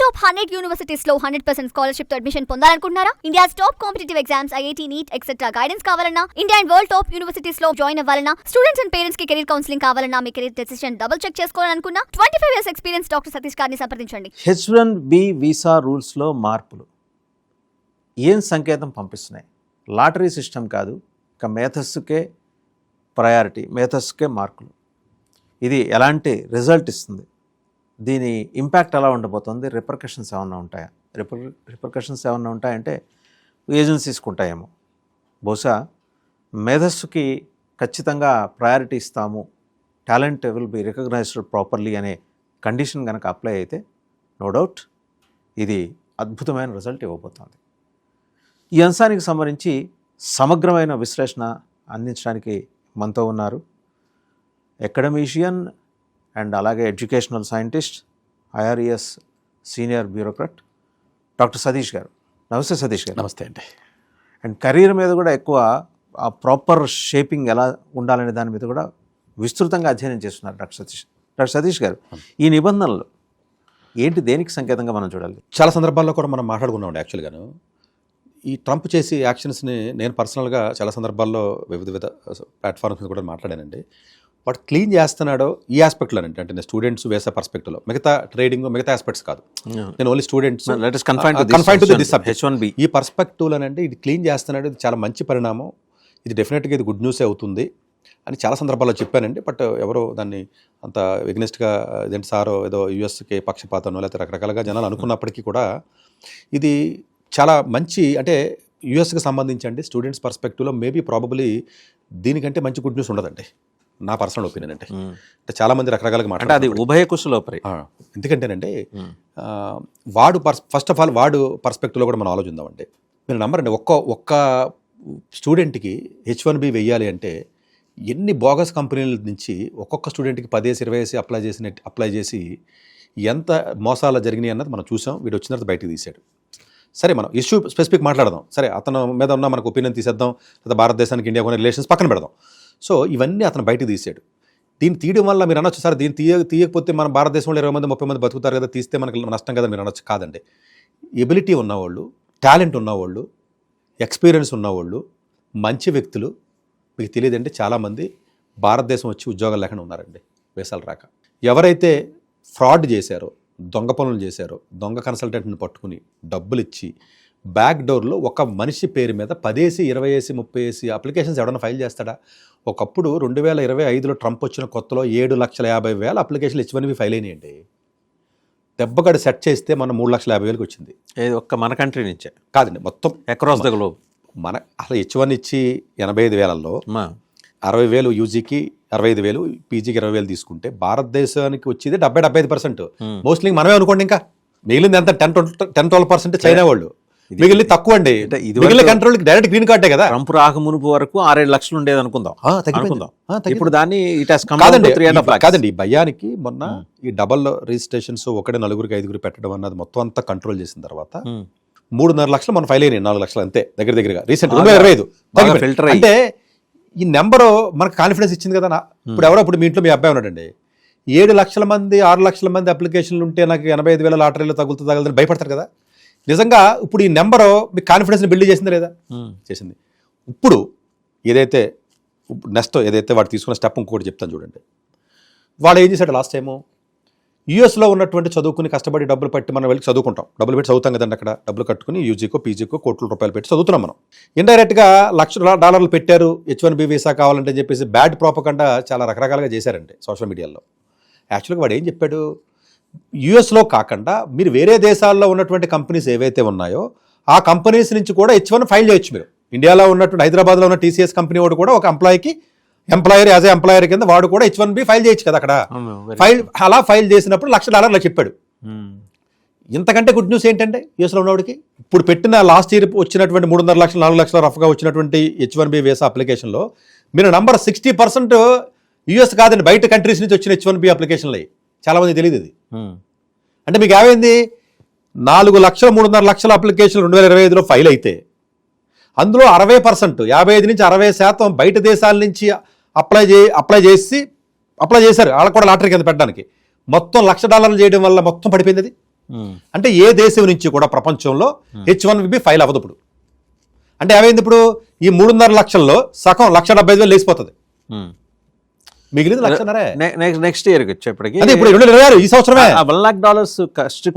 Top 100 universities లో 100% scholarship తో admission పొందాలనుకుంటున్నారా? India's top competitive exams, IIT, NEET etcetera guidance కావాలన్నా, India and world top universities లో join అవ్వాలన్నా, స్టూడెంట్స్ అండ్ పేరెంట్స్ కి కెరీర్ కౌన్సిలింగ్ కావాలన్నా, మీ కెరీర్ డెసిషన్ డబుల్ చెక్ చేసుకోవాలనుకున్నా 25 years ఎక్స్పీరియన్స్ డాక్టర్ సతీష్ గారిని సంప్రదించండి. H1B వీసా రూల్స్లో మార్పులు ఏం సంకేతం పంపిస్తున్నాయి? లాటరీ సిస్టమ్ కాదు, ఇక మేథస్కే ప్రయారిటీ, మేథస్కే మార్కులు. ఇది ఎలాంటి రిజల్ట్ ఇస్తుంది? దీని ఇంపాక్ట్ ఎలా ఉండబోతుంది? రిపర్కషన్స్ ఏమన్నా ఉంటాయా? రిపర్కషన్స్ ఏమన్నా ఉంటాయంటే ఏజెన్సీస్కి ఉంటాయేమో. బహుశా మేధస్సుకి ఖచ్చితంగా ప్రయారిటీ ఇస్తాము, talent will be recognised properly అనే కండిషన్ కనుక అప్లై అయితే నో డౌట్ ఇది అద్భుతమైన రిజల్ట్ ఇవ్వబోతోంది. ఈ అంశానికి సంబంధించి సమగ్రమైన విశ్లేషణ అందించడానికి మనతో ఉన్నారు అకాడమీషియన్ అండ్ అలాగే educational scientist, IRES senior bureaucrat doctor Satish గారు. నమస్తే సతీష్ గారు. నమస్తే అండి. అండ్ కెరీర్ మీద కూడా ఎక్కువ ప్రాపర్ షేపింగ్ ఎలా ఉండాలనే దాని మీద కూడా విస్తృతంగా అధ్యయనం చేస్తున్నారు డాక్టర్ సతీష్ గారు. ఈ నిబంధనలు ఏంటి, దేనికి సంకేతంగా మనం చూడాలి? చాలా సందర్భాల్లో కూడా మనం మాట్లాడుకున్నామండి. యాక్చువల్గాను ఈ ట్రంప్ చేసే యాక్షన్స్ని నేను పర్సనల్గా చాలా సందర్భాల్లో వివిధ ప్లాట్ఫామ్స్ మీద కూడా మాట్లాడానండి. వాడు క్లీన్ చేస్తున్నాడో ఈ ఆస్పెక్ట్లోనండి, అంటే నేను స్టూడెంట్స్ వేసే పర్స్పెక్టివ్లో, మిగతా ట్రేడింగ్ మిగతా ఆస్పెక్ట్స్ కాదు, నేను ఓన్లీ స్టూడెంట్స్ H1B ఈ పర్స్పెక్టివ్లోనండి ఇది క్లీన్ చేస్తున్నాడు. ఇది చాలా మంచి పరిణామం, ఇది డెఫినెట్గా ఇది గుడ్ న్యూసే అవుతుంది అని చాలా సందర్భాల్లో చెప్పానండి. బట్ ఎవరో దాన్ని అంత ఎగ్నెస్ట్గా ఇదేంటి సారో ఏదో యూఎస్కి పక్షపాతనో లేకపోతే రకరకాలుగా జనాలు అనుకున్నప్పటికీ కూడా ఇది చాలా మంచి, అంటే యూఎస్కి సంబంధించండి స్టూడెంట్స్ పర్స్పెక్టివ్లో మేబీ ప్రాబబ్లీ దీనికంటే మంచి గుడ్ న్యూస్ ఉండదండి, నా పర్సనల్ ఒపీనియన్. అంటే చాలామంది రకరకాలుగా మాట్లాడారు, అది ఉభయ కుశలోపరి. ఎందుకంటేనండి వాడు ఫస్ట్ ఆఫ్ ఆల్ వాడు పర్స్పెక్టివ్లో కూడా మనం ఆలోచిద్దామండి. మీరు నమ్మరండి, ఒక్క స్టూడెంట్కి H1B వెయ్యాలి అంటే ఎన్ని బోగస్ కంపెనీల నుంచి ఒక్కొక్క స్టూడెంట్కి 10 20 వేసి అప్లై చేసి ఎంత మోసాలు జరిగినాయి అన్నది మనం చూసాం. వీడు వచ్చిన తర్వాత బయటకు తీశాడు. సరే, మనం ఇష్యూ స్పెసిఫిక్ మాట్లాడదాం. సరే, అతను మీద ఉన్న మనకు ఒపీనియన్ తీసేద్దాం, లేదా భారతదేశానికి ఇండియా కొన్ని రిలేషన్స్ పక్కన పెడదాం. సో ఇవన్నీ అతను బయటకు తీసాడు. దీన్ని తీయడం వల్ల మీరు అనొచ్చు, సార్ దీన్ని తీయకపోతే మన భారతదేశంలో 20 మంది 30 మంది బతుకుతారు కదా, తీస్తే మనకి నష్టం కదా మీరు అనొచ్చు. కాదండి, ఎబిలిటీ ఉన్నవాళ్ళు, టాలెంట్ ఉన్నవాళ్ళు, ఎక్స్పీరియన్స్ ఉన్నవాళ్ళు, మంచి వ్యక్తులు, మీకు తెలియదండి చాలామంది భారతదేశం వచ్చి ఉద్యోగాలు లేకుండా ఉన్నారండి వీసాలు రాక. ఎవరైతే ఫ్రాడ్ చేశారో, దొంగ పనులు చేశారో, దొంగ కన్సల్టెంట్ని పట్టుకుని డబ్బులు ఇచ్చి బ్యాక్ డోర్లో ఒక మనిషి పేరు మీద 10 ఏసి 20 ఏసి 30 ఏసి అప్లికేషన్స్ ఎవడన్నా ఫైల్ చేస్తాడా? ఒకప్పుడు 2025లో ట్రంప్ వచ్చిన కొత్తలో 7,50,000 అప్లికేషన్లు H1B ఫైల్ అయినాయండి. దెబ్బగడ సెట్ చేస్తే మనం 3,50,000 వచ్చింది. ఒక్క మన కంట్రీ నుంచే కాదండి, మొత్తం అక్రాస్ ద గ్లోబ్. మన అసలు H1 ఇచ్చి 85,000లో 60,000 యూజీకి, 65,000 పీజీకి, 20,000 తీసుకుంటే భారతదేశానికి వచ్చేది 70-75%. మోస్ట్లీ మనమే అనుకోండి, ఇంకా మిగిలింది ఎంత 10-12% చైనా వాళ్ళు, మిగిలిన తక్కువ అండి. మిగిలిన కంట్రోల్కి డైరెక్ట్ గ్రీన్ కార్డే కదా. ట్రంప్ రాకమునుపు వరకు 6-7 లక్షలు ఉండేది అనుకుందాం. ఇప్పుడు దాన్ని కాదండి, ఈ భయానికి మొన్న ఈ డబల్ రిజిస్ట్రేషన్స్ ఒకటే 4-5 పెట్టడం అన్నది మొత్తం అంతా కంట్రోల్ చేసిన తర్వాత 3.5 లక్షలు మన ఫైల్ అయినాయి, 4 లక్షలు అంతే దగ్గరగా రీసెంట్ 2025. అంటే ఈ నెంబరు మనకు కాన్ఫిడెన్స్ ఇచ్చింది కదా. ఇప్పుడు ఇప్పుడు మీ ఇంట్లో మీ అబ్బాయి ఉన్నాడండి, 7 లక్షల మంది 6 లక్షల మంది అప్లికేషన్లు ఉంటే నాకు 85,000 లాటరీలో తగులుతుందని భయపడతారు కదా. నిజంగా ఇప్పుడు ఈ నెంబరు మీకు కాన్ఫిడెన్స్ని బిల్డ్ చేసిందా లేదా? చేసింది. ఇప్పుడు ఏదైతే నెక్స్ట్ ఏదైతే వాడు తీసుకున్న స్టెప్ ఇంకొకటి చెప్తాను చూడండి. వాడు ఏం చేశాడు లాస్ట్ టైము, యూఎస్లో ఉన్నటువంటి చదువుకుని కష్టపడి డబ్బులు పెట్టి మనం వెళ్ళి చదువుకుంటాం, డబ్బులు పెట్టి చదువుతాం కదండి. అక్కడ డబ్బులు కట్టుకుని యూజీకో పీజీకో కోట్ల రూపాయలు పెట్టి చదువుతున్నాం మనం. ఇండైరెక్ట్గా $1,00,000 పెట్టారు H1B వీసా కావాలంటే చెప్పేసి బ్యాడ్ ప్రోపగండా చాలా రకరకాలుగా చేశారండి సోషల్ మీడియాలో. యాక్చువల్గా వాడు ఏం చెప్పాడు, యూఎస్లో కాకుండా మీరు వేరే దేశాల్లో ఉన్నటువంటి కంపెనీస్ ఏవైతే ఉన్నాయో ఆ కంపెనీస్ నుంచి కూడా H1 ఫైల్ చేయొచ్చు. మీరు ఇండియాలో ఉన్నటువంటి హైదరాబాద్లో ఉన్న TCS కంపెనీ వాడు కూడా ఒక ఎంప్లాయర్ యాజ్ ఏ ఎంప్లాయర్ కింద వాడు కూడా H1B ఫైల్ చేయొచ్చు కదా అక్కడ. అలా ఫైల్ చేసినప్పుడు $1,00,000 చెప్పాడు. ఇంతకంటే గుడ్ న్యూస్ ఏంటంటే యూఎస్లో ఉన్నవాడికి ఇప్పుడు పెట్టిన లాస్ట్ ఇయర్ వచ్చినటువంటి 3.5 లక్షలు 4 లక్షల రఫ్గా వచ్చినటువంటి H1B వీసా అప్లికేషన్లో మీరు నంబర్ 60% యూఎస్ కాదండి, బయట కంట్రీస్ నుంచి వచ్చిన H1B అప్లికేషన్లు. చాలామంది తెలియదు ఇది. అంటే మీకు ఏమైంది, 4 లక్షలు 3.5 లక్షల అప్లికేషన్లు 2025లో ఫైల్ అయితే అందులో 60%, 55 నుంచి 60% బయట దేశాల నుంచి అప్లై చేశారు. వాళ్ళకు కూడా లాటరీ కింద పెట్టడానికి మొత్తం $1,00,000 చేయడం వల్ల మొత్తం పడిపోయింది. అది అంటే ఏ దేశం నుంచి కూడా ప్రపంచంలో H1B ఫైల్ అవ్వదు ఇప్పుడు. అంటే ఏమైంది ఇప్పుడు ఈ 3.5 లక్షల్లో సగం 1,75,000 లేసిపోతుంది, మిగిలింది లక్షన్నరే నెక్స్ట్ ఇయర్కి వచ్చేప్పటికి అదే ఇప్పుడు 2026 ఈ సంవత్సరమే $1 lakh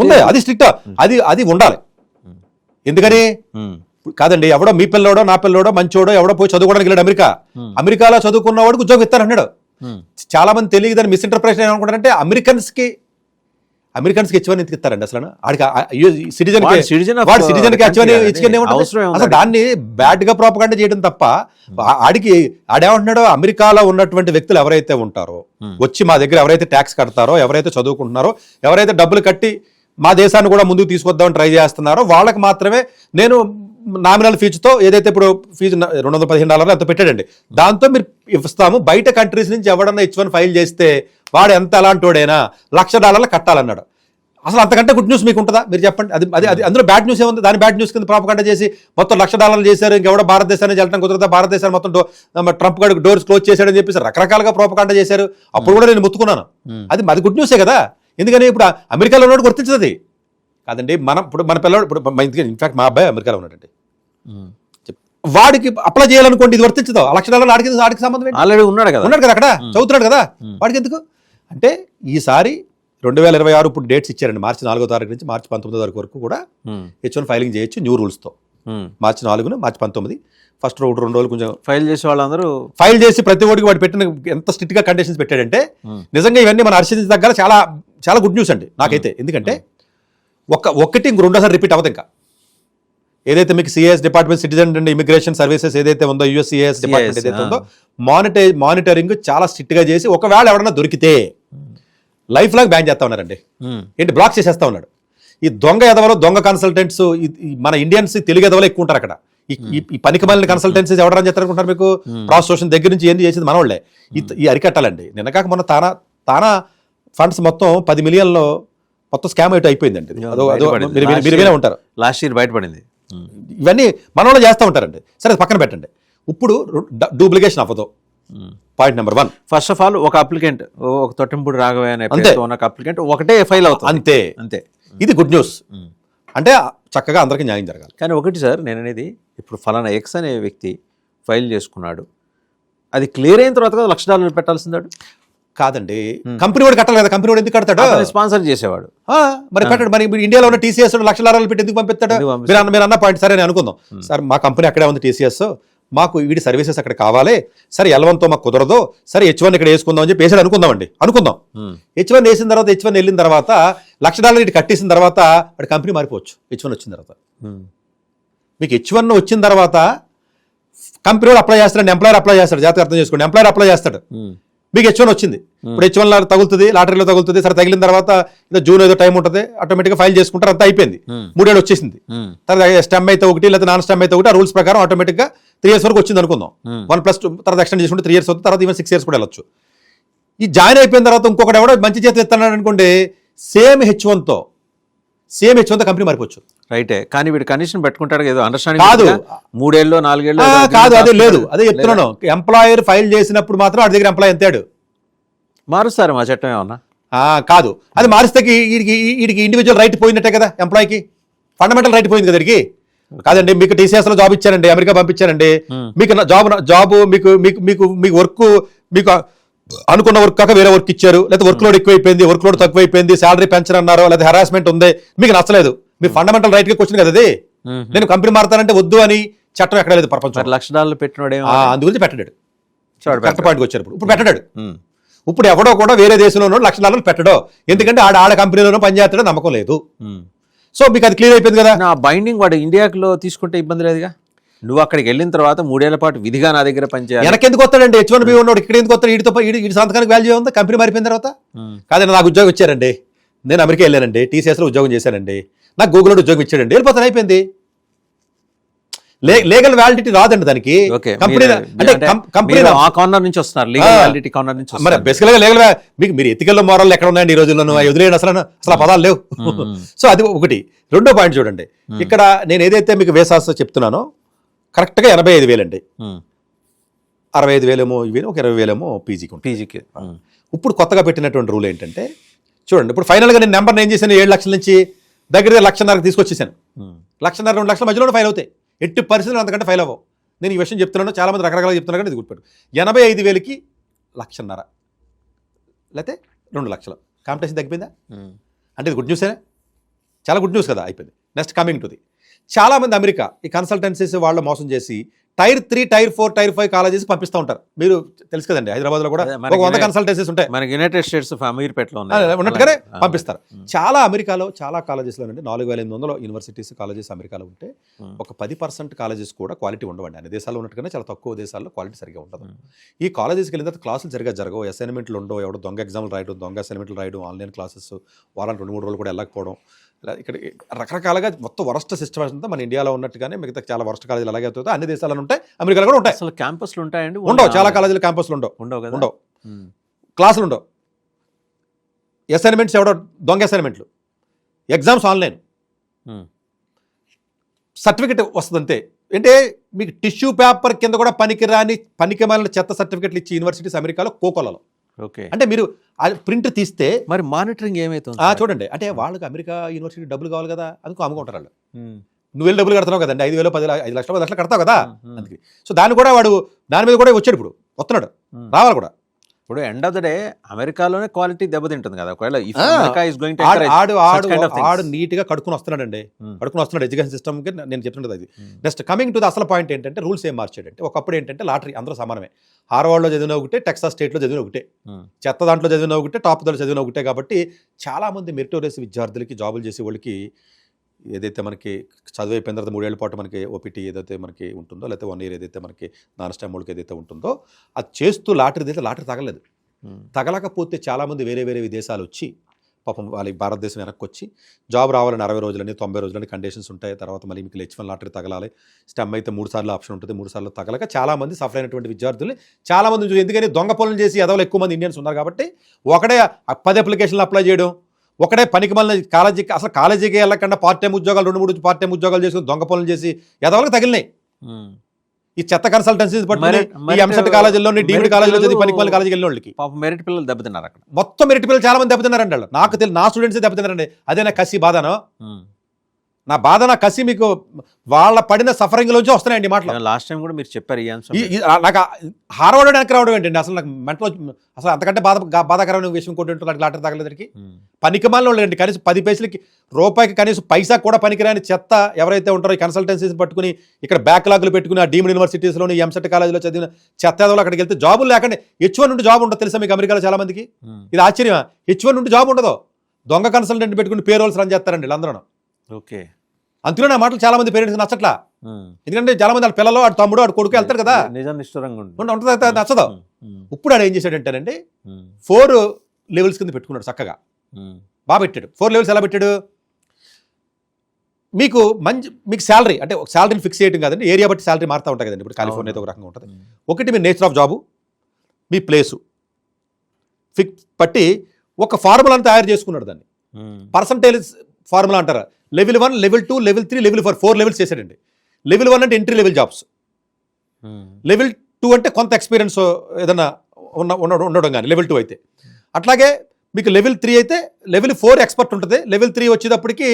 ఉంది. అది స్ట్రిక్ట్, అది ఉండాలి. ఎందుకని కాదండి, ఎవడో మీ పిల్లోడో నా పిల్లోడో మంచోడో ఎవడో పోయి చదువుకోవడానికి వెళ్ళాడు అమెరికాలో చదువుకున్నవాడికి ఉద్యోగం ఇస్తారన్నాడు. చాలా మంది తెలియదని మిస్ఇంటర్ప్రిటేషన్ ఏమనుకుంటారంటే అమెరికన్స్ కి H1 ఎందుకు ఇస్తారండి అసలు? సిటిజన్ కి H1 అసలు దాన్ని బ్యాడ్ గా ప్రోపగండా చేయడం తప్ప ఆడేమంటున్నాడో అమెరికాలో ఉన్నటువంటి వ్యక్తులు ఎవరైతే ఉంటారో వచ్చి మా దగ్గర ఎవరైతే ట్యాక్స్ కడతారో, ఎవరైతే చదువుకుంటున్నారో, ఎవరైతే డబ్బులు కట్టి మా దేశాన్ని కూడా ముందుకు తీసుకొద్దామని ట్రై చేస్తున్నారో వాళ్ళకి మాత్రమే నేను నామినల్ ఫీజుతో ఏదైతే ఇప్పుడు ఫీజు $215 అంత పెట్టాడండి, దాంతో మీరు ఇస్తాము. బయట కంట్రీస్ నుంచి ఎవడన్నా H1 ఫైల్ చేస్తే వాడు ఎంత అలాంటోడైనా $1,00,000 కట్టాలన్నాడు. అసలు అంతకంటే గుడ్ న్యూస్ మీకు ఉంటుందా? మీరు చెప్పండి. అది అందులో బ్యాడ్ న్యూస్ ఏముంది? దాని బ్యాడ్ న్యూస్ కింద ప్రాపగండా చేసి మొత్తం $1,00,000 చేశారు, ఇంకెవడో భారతదేశాన్ని వెళ్ళడం కుదరదా, భారతదేశాన్ని మొత్తం ట్రంప్ గారికి డోర్స్ క్లోజ్ చేశాడని చెప్పేసి రకరకాలుగా ప్రాపగండా చేశారు. అప్పుడు కూడా నేను ముత్తుకున్నాను. అది గుడ్ న్యూసే కదా. ఎందుకని ఇప్పుడు అమెరికాలో ఉన్నవాడు గుర్తించదు కాదండి. ఇప్పుడు మన పిల్లడు ఇప్పుడు ఇన్ఫాక్ట్ మా అబ్బాయి అమెరికాలో ఉన్నాడండి, వాడికి అప్లై చేయాలనుకోండి, ఇది వర్తించదు. $1,00,000 ఆడికి సంబంధం ఆల్రెడీ ఉన్నాడు కదా అక్కడ చదువుతున్నాడు కదా, వాడికి ఎందుకు? అంటే ఈసారి 2026 ఇప్పుడు డేట్స్ ఇచ్చారండి. మార్చి 4వ తారీఖు నుంచి మార్చి 19వ తారీఖు వరకు కూడా H1 ఫైలింగ్ చేయొచ్చు న్యూ రూల్స్తో. మార్చి 4, మార్చి 19 ఫస్ట్ 2 రోజులు కొంచెం ఫైల్ చేసే వాళ్ళందరూ ఫైల్ చేసి ప్రతి ఒక్కరికి వాడు పెట్టిన ఎంత స్ట్రిక్ట్ గా కండిషన్స్ పెట్టాడంటే నిజంగా ఇవన్నీ మన హర్షించ దగ్గర చాలా చాలా గుడ్ న్యూస్ అండి నాకైతే. ఎందుకంటే ఒక్కటి ఇంక రెండోసారి రిపీట్ అవ్వదు. ఇంకా ఏదైతే మీకు CS department, citizen and immigration services ఏదైతే ఉందో, యుఎస్సిఎస్ డిపార్ట్మెంట్ ఏదైతే ఉందో, మానిటరింగ్ చాలా స్ట్రిక్ట్ గా చేసి ఒకవేళ ఎవడన్నా దొరికితే లైఫ్ లాగ్ బ్యాన్ చేస్తా ఉన్నారండి. ఏంటి బ్లాక్ చేసేస్తా ఉన్నాడు. ఈ దొంగ ఎదవలో దొంగ కన్సల్టెంట్స్ మన ఇండియన్స్ తెలుగు ఎదవలో ఎక్కువ ఉంటారు అక్కడ. ఈ పనికి మాలిన కన్సల్టెన్సీస్ ఎవడని చెప్తారనుకుంటారు మీకు? ప్రాస్టిట్యూషన్ దగ్గర నుంచి ఏంది చేసేది మన వాళ్ళే. ఈ అరికట్టాలండి. నిన్నకాక మొన్న తానా ఫండ్స్ మొత్తం 10 మిలియన్లో మొత్తం స్కామ్ అయితే అయిపోయిందండి. మీరు ఉంటారు లాస్ట్ ఇయర్ బయటపడింది. ఇవన్నీ మన వాళ్ళు చేస్తూ ఉంటారండి. సరే పక్కన పెట్టండి. ఇప్పుడు డూప్లికేషన్ అవ్వదు. Point number 1, first of all ఒక అప్లికెంట్, ఒక తొట్టింపుడు రాఘవయ్య అనే అప్లికెంట్ ఒకటే ఫైల్ అవుతుంది. అంతే. ఇది గుడ్ న్యూస్. అంటే చక్కగా అందరికీ న్యాయం జరగాలి. కానీ ఒకటి సార్, నేను అనేది ఇప్పుడు ఫలానా ఎక్స్ అనే వ్యక్తి ఫైల్ చేసుకున్నాడు, అది క్లియర్ అయిన తర్వాత కదా $1,00,000 పెట్టాల్సిందాడు కాదండి. కంపెనీ వాడు కట్టాలి కదా. కంపెనీ వాడు ఎందుకు కడతాడు? స్పాన్సర్ చేసేవాడు మరి పెట్టాడు. మరి ఇండియాలో ఉన్న TCS $1,00,000 పెట్టి ఎందుకు పంపిస్తాడు? మీరు అన్న పాయింట్ సరే అని అనుకుందాం. సార్ మా కంపెనీ అక్కడే ఉంది TCS, మాకు వీడి సర్వీసెస్ అక్కడ కావాలి, సరే L1తో మాకు కుదరదు, సరే H1 ఇక్కడ వేసుకుందాం అని చెప్పి వేసాడు అనుకుందాం. H1 వేసిన తర్వాత, H1 వెళ్ళిన తర్వాత $1,00,000 ఇటు కట్టేసిన తర్వాత వాడి కంపెనీ మారిపోవచ్చు. H1 వచ్చిన తర్వాత మీకు H1 వచ్చిన తర్వాత కంపెనీ వాడు అప్లై చేస్తాడు, ఎంప్లాయర్ అప్లై చేస్తాడు. జాగ్రత్తగా అర్థం చేసుకోండి. ఎంప్లాయర్ అప్లై చేస్తాడు, మీకు H1 వచ్చింది. ఇప్పుడు H1 తగులుతుంది, లాటరీలో తగులుతుంది. సరే తగిలిన తర్వాత జూన్ ఏదో టైం ఉంటుంది, ఆటోమేటిక్గా ఫైల్ చేసుకుంటారు, అంతా అయిపోయింది. 3 ఏళ్ళు వచ్చేసింది. తర్వాత స్టెమ్ అయితే ఒకటి, లేదా నాన్ స్టెమ్ అయితే ఒకటి. ఆ రూల్స్ ప్రకారం ఆటోమేటిక్గా 3 years వరకు వచ్చింది అనుకుందాం. 1+2 తర్వాత ఎక్స్టెండ్ చేసుకుంటే 3 years అవుతుంది. తర్వాత ఈవెన్ 6 years కూడా వెళ్ళొచ్చు. ఈ జాయిన్ అయిపోయిన తర్వాత ఇంకొకటి ఎవడో మంచి చేతి ఇస్తున్నాడు అనుకోండి, సేమ్ H1తో కంపెనీ మారిపోవచ్చు. రైటే. కానీ వీడు కండిషన్ పెట్టుకుంటాడు ఏదో అండర్స్టాండింగ్ కాదు. 3 ఏళ్ళు 4 ఏళ్ళు కాదు, అదే లేదు. అదే చెప్తున్నాను. ఎంప్లాయర్ ఫైల్ చేసినప్పుడు మాత్రం వాడి దగ్గర ఎంప్లాయ్ ఎంతాడు మారుస్తారు మా చట్టం ఏమన్నా? కాదు, అది మారిస్తే వీడికి ఇండివిజువల్ రైట్ పోయినట్టే కదా. ఎంప్లాయ్కి ఫండమెంటల్ రైట్ పోయింది కదా వీడికి. కాదండి, మీకు TCS లో జాబ్ ఇచ్చారండి, అమెరికా పంపించారండి, మీకు జాబ్ మీకు వర్క్ మీకు అనుకున్న వర్క్ కాక వేరే వర్క్ ఇచ్చారు, లేదా వర్క్ లోడ్ ఎక్కువైపోయింది, వర్క్ లోడ్ తక్కువైపోయింది, శాలరీ పెంచర్ అన్నారు, లేదా హెరాస్మెంట్ ఉంది, మీకు నచ్చలేదు, మీ ఫండమెంటల్ రైట్ కి క్వశ్చన్ కదా అది. నేను కంపెనీ మారుతానంటే వద్దు అని చట్టం ఎక్కడ లేదు ప్రపంచం. $1,00,000 పెట్టినోడే అందుగురించి పెట్టడాడు. కరెక్ట్ పాయింట్కి వచ్చారు. ఇప్పుడు పెట్టడాడు. ఇప్పుడు ఎవడో కూడా వేరే దేశంలో $1,00,000 పెట్టడో, ఎందుకంటే ఆడ కంపెనీలోనూ పనిచేస్తాడో నమ్మకం లేదు. సో మీకు అది క్లియర్ అయిపోయింది కదా. నా బైండింగ్ వాడు ఇండియాలో తీసుకుంటే ఇబ్బంది లేదుగా. నువ్వు అక్కడికి వెళ్ళిన తర్వాత 3 ఏళ్ల పాటు విధిగా నా దగ్గర పనిచేయాలి. వెనకెందుకు వస్తాడండి? H1B ఉన్నాడు, ఇక్కడ ఎందుకు వస్తాడు? వీడి సంతకానికి వాల్యూ ఉందా? కంపెనీ మారిపోయిన తర్వాత కాదండి. నాకు ఉద్యోగం ఇచ్చారండి, నేను అమెరికా వెళ్ళానండి, TCS లో ఉద్యోగం చేశానండి, నాకు గూగుల్లో ఉద్యోగం ఇచ్చాడండి, వెళ్ళిపోతాను, అయిపోయింది. లీగల్ వ్యాలిడిటీ రాదండి దానికి. కంపెనీ ఆ కార్నర్ నుంచి వస్తున్నారు, లీగల్ వ్యాలిడిటీ కార్నర్ నుంచి. మరి బేసికల్గా లీగల్ మీరు ఎథికల్ మోరల్ ఎక్కడ ఉన్నాయండి ఈ రోజుల్లో? వదిలేయండి, అసలు పదాలు లేవు. సో అది ఒకటి. రెండో పాయింట్ చూడండి, ఇక్కడ నేను ఏదైతే మీకు వేసాస్ చెప్తున్నానో కరెక్ట్గా 85,000 అండి. 65,000 ఏమో ఇవి, ఒక 20,000 ఏమో పీజీకి. ఇప్పుడు కొత్తగా పెట్టినటువంటి రూల్ ఏంటంటే చూడండి, ఇప్పుడు ఫైనల్గా నేను నెంబర్ ఏం చేశాను, 7 లక్షల నుంచి దగ్గర 1,50,000 తీసుకొచ్చేసాను. 1,50,000 2 లక్షల మధ్యలో ఫైల్ అవుతాయి. ఎట్టి పరిస్థితులు అంతకంటే ఫైల్ అవ్వవు. నేను ఈ విషయం చెప్తున్నాను, చాలా మంది రకరకాలుగా చెప్తున్నారు కానీ ఇది గుర్తుపెట్టు. 85,000కి 1,50,000 లేకపోతే 2 లక్షలు కాంపిటీషన్ తగ్గిపోయిందా? అంటే ఇది గుడ్ న్యూసేనా? చాలా గుడ్ న్యూస్ కదా. అయిపోయింది. నెక్స్ట్ కమింగ్ టు ది, చాలామంది అమెరికా ఈ కన్సల్టెన్సీస్ వాళ్ళు మోసం చేసి టైర్ 3, టైర్ 4, టైర్ 5 కాలేజెస్ పంపిస్తూ ఉంటారు. మీరు తెలుసు కదండి, హైదరాబాద్లో కూడా ఒక 100 కన్సల్టెన్సీస్ ఉంటాయి. మనకి యునైటెడ్ స్టేట్స్ అమీర్పేటలో ఉన్నట్టుగానే పంపిస్తారు. చాలా అమెరికాలో చాలా కాలేజెస్లో అండి 4,800 యూనివర్సిటీస్ కాలేజెస్ అమెరికాలో ఉంటే ఒక 10% కాలేజెస్ కూడా క్వాలిటీ ఉండవండి. అన్ని దేశాల్లో ఉన్నట్టుగానే చాలా తక్కువ దేశాల్లో క్వాలిటీ సరిగా ఉండదు. ఈ కాలేజెస్కి వెళ్ళిన తర్వాత క్లాసులు సరిగా జరగవు, అసైన్మెంట్లు ఉండవు, ఎవడో దొంగ ఎగ్జామ్లు రాయడం, దొంగ అసైన్మెంట్లు రాయడం, ఆన్లైన్ క్లాసెస్ వారానికి 2-3 రోజులు కూడా వెళ్ళకపోవడం, ఇక్కడ రకరకాలుగా మొత్తం వరస్ట్ సిస్టమ్ అంతా మన ఇండియాలో ఉన్నట్టుగానే మిగతా చాలా వరస్ట్ కాలేజీలు అలాగే అవుతుందో అన్ని దేశాల్లో ఉంటాయి, అమెరికాలో కూడా ఉంటాయి. అసలు క్యాంపస్లు ఉంటాయండి? ఉండవు. చాలా కాలేజీలు క్యాంపస్లు ఉండవు, క్లాసులు ఉండవు, అసైన్మెంట్స్ ఎవడో దొంగ అసైన్మెంట్లు, ఎగ్జామ్స్ ఆన్లైన్, సర్టిఫికెట్ వస్తుంది అంతే. అంటే మీకు టిష్యూ పేపర్ కింద కూడా పనికిమాలిన చెత్త సర్టిఫికెట్లు ఇచ్చి యూనివర్సిటీస్ అమెరికాలో కోకోలలో. ఓకే, అంటే మీరు ప్రింట్ తీస్తే మరి మానిటరింగ్ ఏమైతుంది? చూడండి, అంటే వాళ్ళకి అమెరికా యూనివర్సిటీ డబ్బులు కావాలి కదా, అందుకు అమ్ముకుంటారు వాళ్ళు. నువ్వు వెళ్ళి డబ్బులు కడుతున్నావు కదండి, 5,000, 10,000, 5 లక్షలు, 10 లక్షలు కడతావు కదా, అందుకే. సో దాని కూడా వాడు దాని మీద కూడా వచ్చాడు, ఇప్పుడు వస్తున్నాడు, రావాలి కూడా. ఇప్పుడు ఎండ్ ఆఫ్ ద డే అమెరికాలోనే క్వాలిటీ దెబ్బతింటుంది కదా. ఒకవేళ ఆడు నీట్ గా కడుక్కుని వస్తున్నాడండి, కడుక్కుని వస్తున్నాడు ఎడ్యుకేషన్ సిస్టమ్ కి. నేను చెప్తున్నది అది. నెక్స్ట్ కమింగ్ టు ద అసలు పాయింట్ ఏంటంటే, రూల్స్ ఏం మార్చాడంటే, ఒకప్పుడు ఏంటంటే లాటరీ అందరూ సమానమే. హార్వర్డ్లో చదివిన ఒకటే, టెక్సాస్ స్టేట్లో చదివిన ఒకటే, చెత్త దాంట్లో చదివిన ఒకటే, టాప్ దాంట్లో చదివిన ఒకటే. కాబట్టి చాలా మంది మెరిటోరియస్ విద్యార్థులకి, జాబులు చేసే వాళ్ళకి ఏదైతే మనకి చదువు అయిపోయిన తర్వాత 3 ఏళ్ల పాటు మనకి ఓపీటీ ఏదైతే మనకి ఉంటుందో, లేకపోతే 1 ఇయర్ ఏదైతే మనకి నాన్ స్టామ్ వాళ్ళకి ఏదైతే ఉంటుందో, అది చేస్తూ లాటరీ తగలేదు. తగలకపోతే చాలామంది వేరే వేరే విదేశాలు వచ్చి పాపం వాళ్ళకి భారతదేశం వెనక్కి వచ్చి జాబ్ రావాలని 60 రోజులని 90 రోజులని కండిషన్స్ ఉంటాయి. తర్వాత మళ్ళీ మీకు H1 లాటరీ తగలాలి, స్టెమ్ అయితే 3 సార్లు ఆప్షన్ ఉంటుంది, 3 సార్లు తగలక చాలామంది సఫర్ అయినటువంటి విద్యార్థులు చాలామంది. ఎందుకని దొంగ పనులు చేసి ఎదవలు ఎక్కువ మంది ఇండియన్స్ ఉన్నారు కాబట్టి ఒకడే 10 అప్లికేషన్లు అప్లై చేయడం, ఒకటే పనికి మళ్ళీ కాలేజీకి వెళ్ళకుండా పార్ట్ టైం ఉద్యోగాలు 2-3 పార్ట్ టైం ఉద్యోగాలు చేసుకుని దొంగ పనులు చేసి ఎదవలకు తగిలినాయి. ఈ చెత్త కన్సల్టెన్సీస్ పట్టుకుని ఈ ఎంసెట్ కాలేజీలో, డీమ్డ్ కాలేజీలో చదివి పనికి మళ్ళీ కాలేజీకి వెళ్ళిన వాళ్ళకి మెరిట్ పిల్లలు దెబ్బతిన్నారు. అక్కడ మొత్తం మెరిట్ పిల్లలు చాలా మంది దెబ్బతిన్నారండి. వాళ్ళు నాకు తెలియదు, నా స్టూడెంట్స్ దెబ్బతిన్నారండి. అదే నా కసి బాధనో, నా బాధ, నా కసి మీకు వాళ్ళ పడిన సఫరింగ్ లోంచి వస్తున్నాయండి మాటలు. లాస్ట్ టైం కూడా మీరు చెప్పారు నాకు హార్వర్డ్ వెనక్కి రావడం ఏంటండి, అసలు నాకు మెంటలో అసలు అంతకంటే బాధాకరమైన విషయం కొట్టి లాటరీ తగలేదరికి. పనికిమాలిన వాళ్ళు అండి, కనీసం 10 పైసలకి రూపాయికి కనీసం పైసా కూడా పనికిరాని చెత్త ఎవరైతే ఉంటారో ఈ కన్సల్టెన్సీస్ పట్టుకుని ఇక్కడ బ్యాక్లాగ్లు పెట్టుకుని ఆ డీమ్డ్ యూనివర్సిటీస్లోని ఎంసెట్ కాలేజీలో చదివిన చెత్త ఎదవలు అక్కడికి వెళ్తే జాబులు లేకండి. H1 నుండి జాబ్ ఉండదు తెలుసా మీకు అమెరికాలో చాలా మందికి. ఇది ఆశ్చర్యమా? H1 నుండి జాబ్ ఉండదు, దొంగ కన్సల్టెంట్ పెట్టుకుని పేరోల్స్ రన్ చేస్తారండి వీళ్ళందరూ. ఓకే, అందులో నా మాటలు చాలా మంది పేరెంట్స్ నచ్చట్లా. ఎందుకంటే చాలా మంది వాళ్ళ పిల్లలు, వాడు తమ్ముడు, వాడు కొడుకు వెళ్తారు కదా, ఉంటుంది, నచ్చదు. ఇప్పుడు ఆడు ఏం చేశాడంటేనండి 4 లెవెల్స్ కింద పెట్టుకున్నాడు చక్కగా, బాగా పెట్టాడు. 4 లెవెల్స్ ఎలా పెట్టాడు? మీకు శాలరీ అంటే శాలరీని ఫిక్స్ చేయడం కాదండి, ఏరియా బట్టి శాలరీ మారుతూ ఉంటాయి కదండి. ఇప్పుడు కాలిఫోర్నియా ఒక రకంగా ఉంటుంది. ఒకటి మీ నేచర్ ఆఫ్ జాబు, మీ ప్లేసు ఫిక్స్ బట్టి ఒక ఫార్ములాని తయారు చేసుకున్నాడు. దాన్ని పర్సంటేజ్ ఫార్ములా అంటారు. Level 1, level 2, level 3, level 4 levels చేశాడండి. లెవెల్ 1 అంటే ఎంట్రీ లెవెల్ జాబ్స్, లెవెల్ 2 అంటే కొంత ఎక్స్పీరియన్స్ ఏదన్నా ఉండడం కానీ లెవెల్ 2 అయితే. అట్లాగే మీకు లెవెల్ 3 అయితే లెవెల్ 4 ఎక్స్పర్ట్ ఉంటుంది. లెవెల్ 3 వచ్చేటప్పటికి